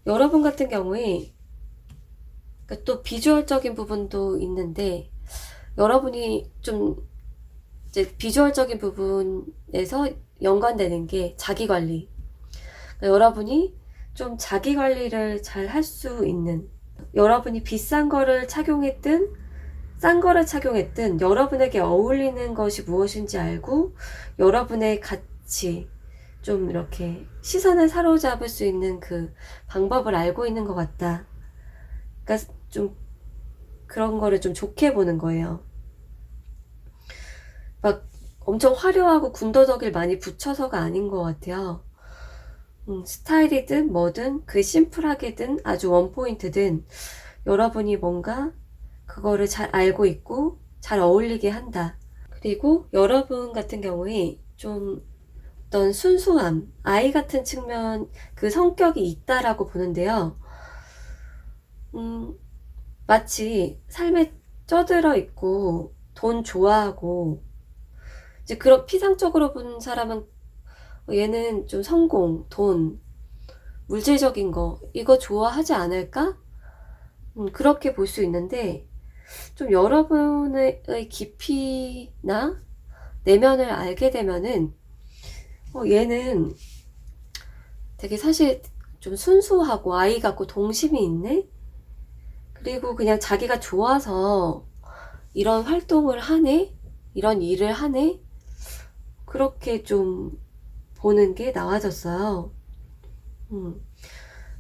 여러분 같은 경우에 그러니까 또 비주얼적인 부분도 있는데 여러분이 좀 이제 비주얼적인 부분에서 연관되는 게 자기관리. 그러니까 여러분이 좀 자기관리를 잘 할 수 있는 여러분이 비싼 거를 착용했든 싼 거를 착용했든 여러분에게 어울리는 것이 무엇인지 알고 여러분의 가치 좀 이렇게 시선을 사로잡을 수 있는 그 방법을 알고 있는 것 같다. 그러니까 좀 그런 거를 좀 좋게 보는 거예요. 막 엄청 화려하고 군더더기를 많이 붙여서가 아닌 것 같아요. 스타일이든 뭐든 그 심플하게든 아주 원포인트든 여러분이 뭔가 그거를 잘 알고 있고 잘 어울리게 한다. 그리고 여러분 같은 경우에 좀 어떤 순수함, 아이 같은 측면, 그 성격이 있다라고 보는데요. 마치 삶에 쩌들어 있고 돈 좋아하고 이제 그런 피상적으로 본 사람은 얘는 좀 성공, 돈, 물질적인 거 이거 좋아하지 않을까? 그렇게 볼 수 있는데 좀 여러분의 깊이나 내면을 알게 되면은 얘는 되게 사실 좀 순수하고 아이 같고 동심이 있네? 그리고 그냥 자기가 좋아서 이런 활동을 하네? 이런 일을 하네? 그렇게 좀 보는 게 나아졌어요.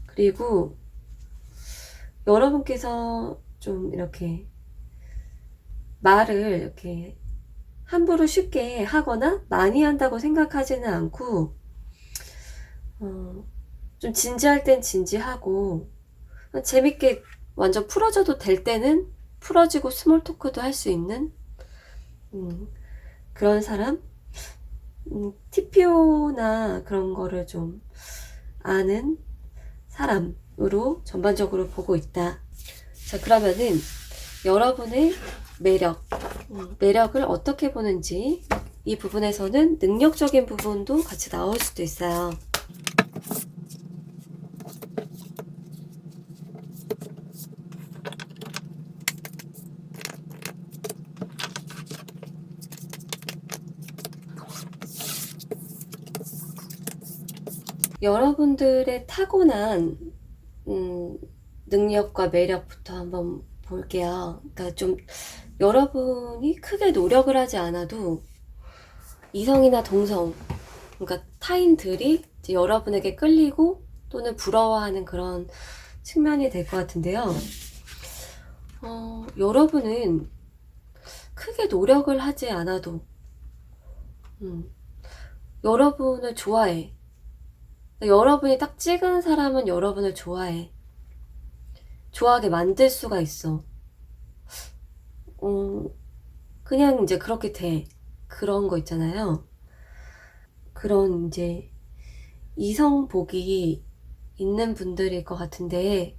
그리고 여러분께서 좀 이렇게 말을 이렇게 함부로 쉽게 하거나 많이 한다고 생각하지는 않고 좀 진지할 땐 진지하고 재밌게 완전 풀어져도 될 때는 풀어지고 스몰 토크도 할 수 있는 그런 사람? TPO나 그런 거를 좀 아는 사람으로 전반적으로 보고 있다. 자, 그러면은 여러분의 매력을 어떻게 보는지 이 부분에서는 능력적인 부분도 같이 나올 수도 있어요. 여러분들의 타고난 능력과 매력부터 한번 볼게요. 그러니까 좀 여러분이 크게 노력을 하지 않아도 이성이나 동성, 그러니까 타인들이 이제 여러분에게 끌리고 또는 부러워하는 그런 측면이 될 것 같은데요. 여러분은 크게 노력을 하지 않아도 여러분을 좋아해. 여러분이 딱 찍은 사람은 여러분을 좋아해. 좋아하게 만들 수가 있어. 그냥 이제 그렇게 돼. 그런 거 있잖아요. 그런 이제 이성복이 있는 분들일 것 같은데,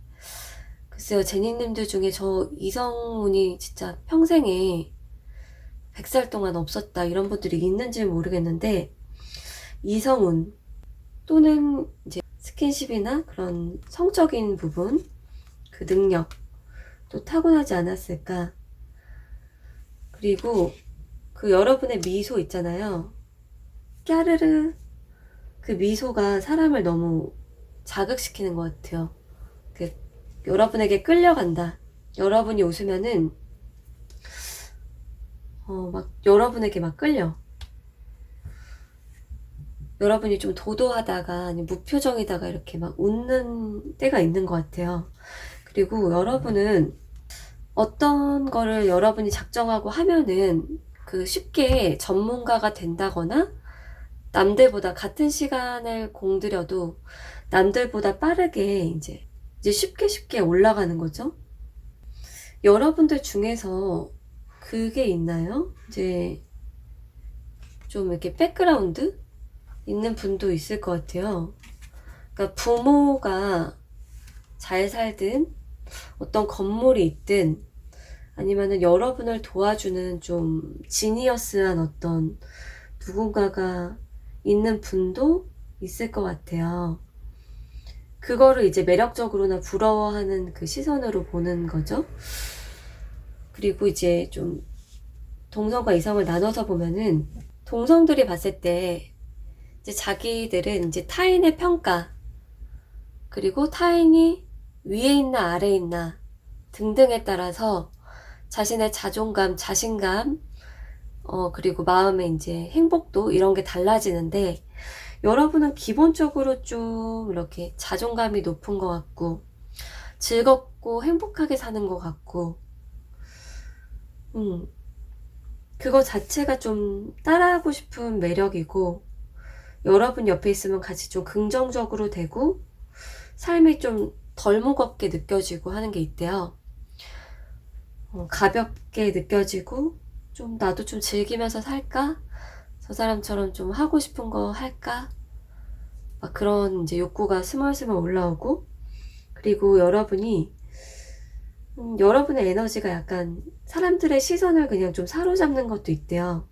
글쎄요, 제니님들 중에 저 이성운이 진짜 평생에 100살 동안 없었다 이런 분들이 있는지 모르겠는데, 이성운 또는 이제 스킨십이나 그런 성적인 부분, 그 능력 또 타고나지 않았을까. 그리고 그 여러분의 미소 있잖아요. 까르르, 그 미소가 사람을 너무 자극시키는 것 같아요. 그 여러분에게 끌려간다. 여러분이 웃으면은 막 여러분에게 막 끌려. 여러분이 좀 도도하다가 아니 무표정이다가 이렇게 막 웃는 때가 있는 것 같아요. 그리고 여러분은 어떤 거를 여러분이 작정하고 하면은 그 쉽게 전문가가 된다거나 남들보다 같은 시간을 공들여도 남들보다 빠르게 이제 쉽게 올라가는 거죠. 여러분들 중에서 그게 있나요? 이제 좀 이렇게 백그라운드 있는 분도 있을 것 같아요. 그러니까 부모가 잘 살든 어떤 건물이 있든 아니면은 여러분을 도와주는 좀 지니어스한 어떤 누군가가 있는 분도 있을 것 같아요. 그거를 이제 매력적으로나 부러워하는 그 시선으로 보는 거죠. 그리고 이제 좀 동성과 이성을 나눠서 보면은 동성들이 봤을 때 이제 자기들은 이제 타인의 평가 그리고 타인이 위에 있나 아래에 있나 등등에 따라서 자신의 자존감, 자신감 그리고 마음의 이제 행복도 이런 게 달라지는데 여러분은 기본적으로 좀 이렇게 자존감이 높은 것 같고 즐겁고 행복하게 사는 것 같고 그거 자체가 좀 따라하고 싶은 매력이고 여러분 옆에 있으면 같이 좀 긍정적으로 되고 삶이 좀 덜 무겁게 느껴지고 하는 게 있대요. 가볍게 느껴지고 좀 나도 좀 즐기면서 살까? 저 사람처럼 좀 하고 싶은 거 할까? 막 그런 이제 욕구가 스멀스멀 올라오고 그리고 여러분이 여러분의 에너지가 약간 사람들의 시선을 그냥 좀 사로잡는 것도 있대요.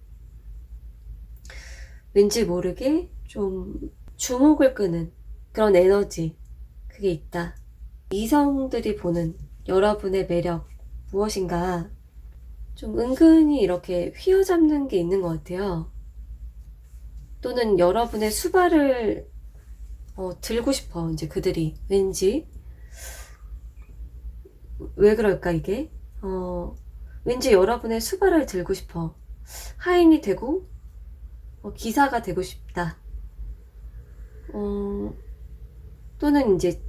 왠지 모르게 좀 주목을 끄는 그런 에너지 그게 있다. 이성들이 보는 여러분의 매력 무엇인가 좀 은근히 이렇게 휘어잡는 게 있는 것 같아요. 또는 여러분의 수발을 들고 싶어 이제 그들이 왠지 왜 그럴까 이게 왠지 여러분의 수발을 들고 싶어 하인이 되고 기사가 되고 싶다. 또는 이제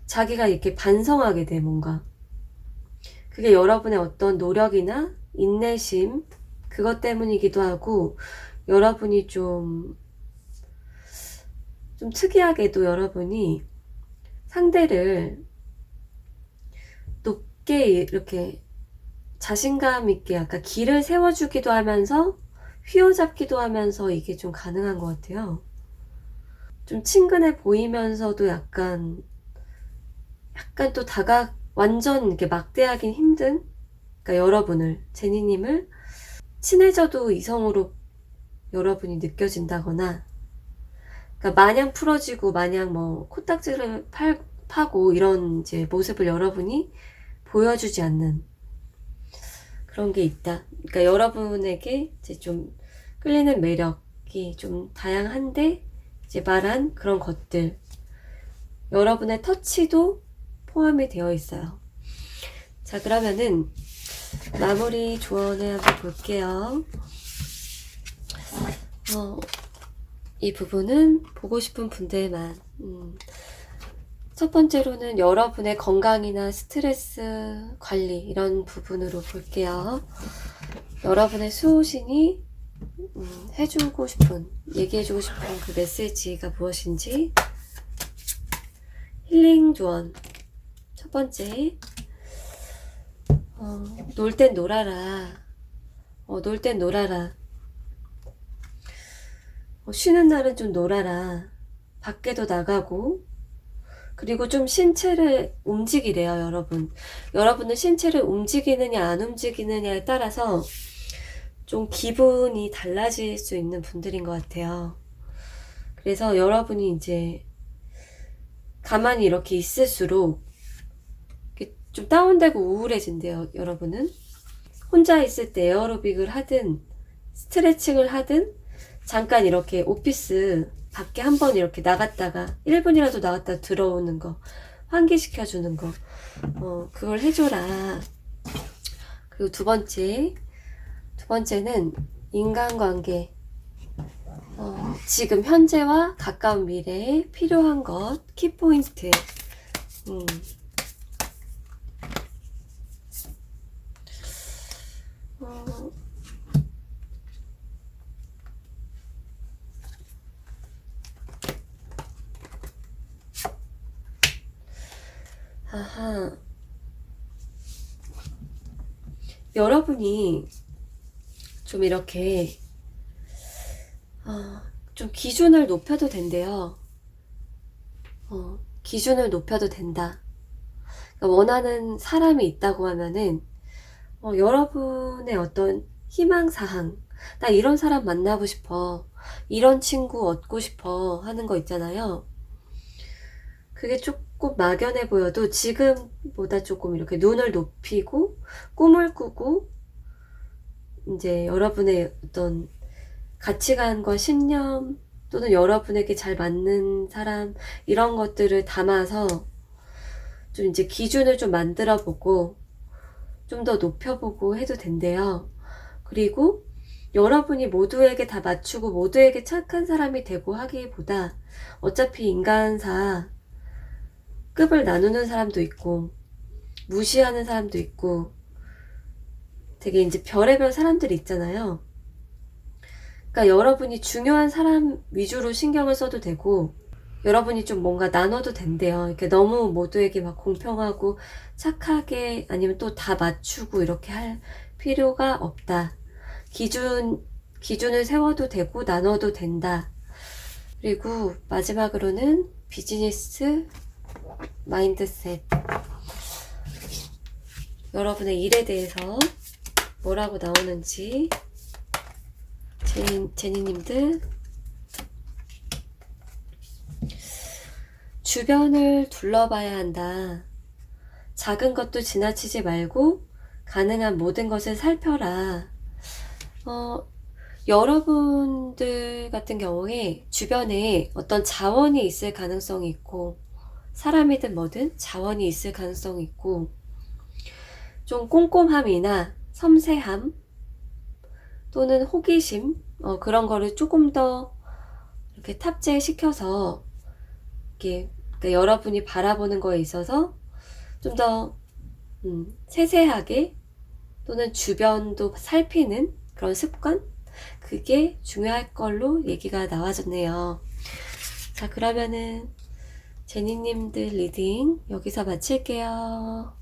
자기가 이렇게 반성하게 돼 뭔가 그게 여러분의 어떤 노력이나 인내심 그것 때문이기도 하고 여러분이 좀 특이하게도 여러분이 상대를 높게 이렇게 자신감 있게 약간 길을 세워주기도 하면서 휘어잡기도 하면서 이게 좀 가능한 것 같아요. 좀 친근해 보이면서도 약간 또 완전 이렇게 막대하긴 힘든 그러니까 여러분을 제니님을 친해져도 이성으로 여러분이 느껴진다거나 그러니까 마냥 풀어지고 마냥 뭐 코딱지를 파고 이런 이제 모습을 여러분이 보여주지 않는 그런 게 있다. 그러니까 여러분에게 이제 좀 끌리는 매력이 좀 다양한데 이제 말한 그런 것들 여러분의 터치도 포함이 되어 있어요. 자, 그러면은 마무리 조언을 한번 볼게요. 이 부분은 보고 싶은 분들만. 첫 번째로는 여러분의 건강이나 스트레스 관리 이런 부분으로 볼게요. 여러분의 수호신이 해주고 싶은, 얘기해주고 싶은 그 메시지가 무엇인지. 힐링 조언. 첫 번째, 놀 땐 놀아라. 놀 땐 놀아라. 쉬는 날은 좀 놀아라. 밖에도 나가고, 그리고 좀 신체를 움직이래요, 여러분. 여러분은 신체를 움직이느냐 안 움직이느냐에 따라서 좀 기분이 달라질 수 있는 분들인 것 같아요. 그래서 여러분이 이제 가만히 이렇게 있을수록 좀 다운되고 우울해진대요, 여러분은. 혼자 있을 때 에어로빅을 하든 스트레칭을 하든 잠깐 이렇게 오피스 밖에 한번 이렇게 나갔다가 1분이라도 나갔다 들어오는 거, 환기시켜주는 거, 그걸 해줘라. 그리고 두 번째는 인간관계. 지금 현재와 가까운 미래에 필요한 것, 키포인트. 아하. 여러분이 좀 이렇게 좀 기준을 높여도 된대요. 기준을 높여도 된다. 그러니까 원하는 사람이 있다고 하면은 여러분의 어떤 희망사항, 나 이런 사람 만나고 싶어, 이런 친구 얻고 싶어 하는 거 있잖아요. 그게 조금 막연해 보여도 지금보다 조금 이렇게 눈을 높이고 꿈을 꾸고 이제 여러분의 어떤 가치관과 신념 또는 여러분에게 잘 맞는 사람 이런 것들을 담아서 좀 이제 기준을 좀 만들어 보고 좀 더 높여보고 해도 된대요. 그리고 여러분이 모두에게 다 맞추고 모두에게 착한 사람이 되고 하기보다 어차피 인간사 급을 나누는 사람도 있고 무시하는 사람도 있고 되게 이제 별의별 사람들이 있잖아요. 그러니까 여러분이 중요한 사람 위주로 신경을 써도 되고 여러분이 좀 뭔가 나눠도 된대요. 이렇게 너무 모두에게 막 공평하고 착하게 아니면 또 다 맞추고 이렇게 할 필요가 없다. 기준을 세워도 되고 나눠도 된다. 그리고 마지막으로는 비즈니스 마인드셋. 여러분의 일에 대해서 뭐라고 나오는지 제니님들 주변을 둘러봐야 한다. 작은 것도 지나치지 말고 가능한 모든 것을 살펴라. 여러분들 같은 경우에 주변에 어떤 자원이 있을 가능성이 있고 사람이든 뭐든 자원이 있을 가능성이 있고 좀 꼼꼼함이나 섬세함 또는 호기심 그런 거를 조금 더 이렇게 탑재시켜서 이렇게 그러니까 여러분이 바라보는 거에 있어서 좀 더 세세하게 또는 주변도 살피는 그런 습관 그게 중요할 걸로 얘기가 나와졌네요. 자, 그러면은 제니님들 리딩 여기서 마칠게요.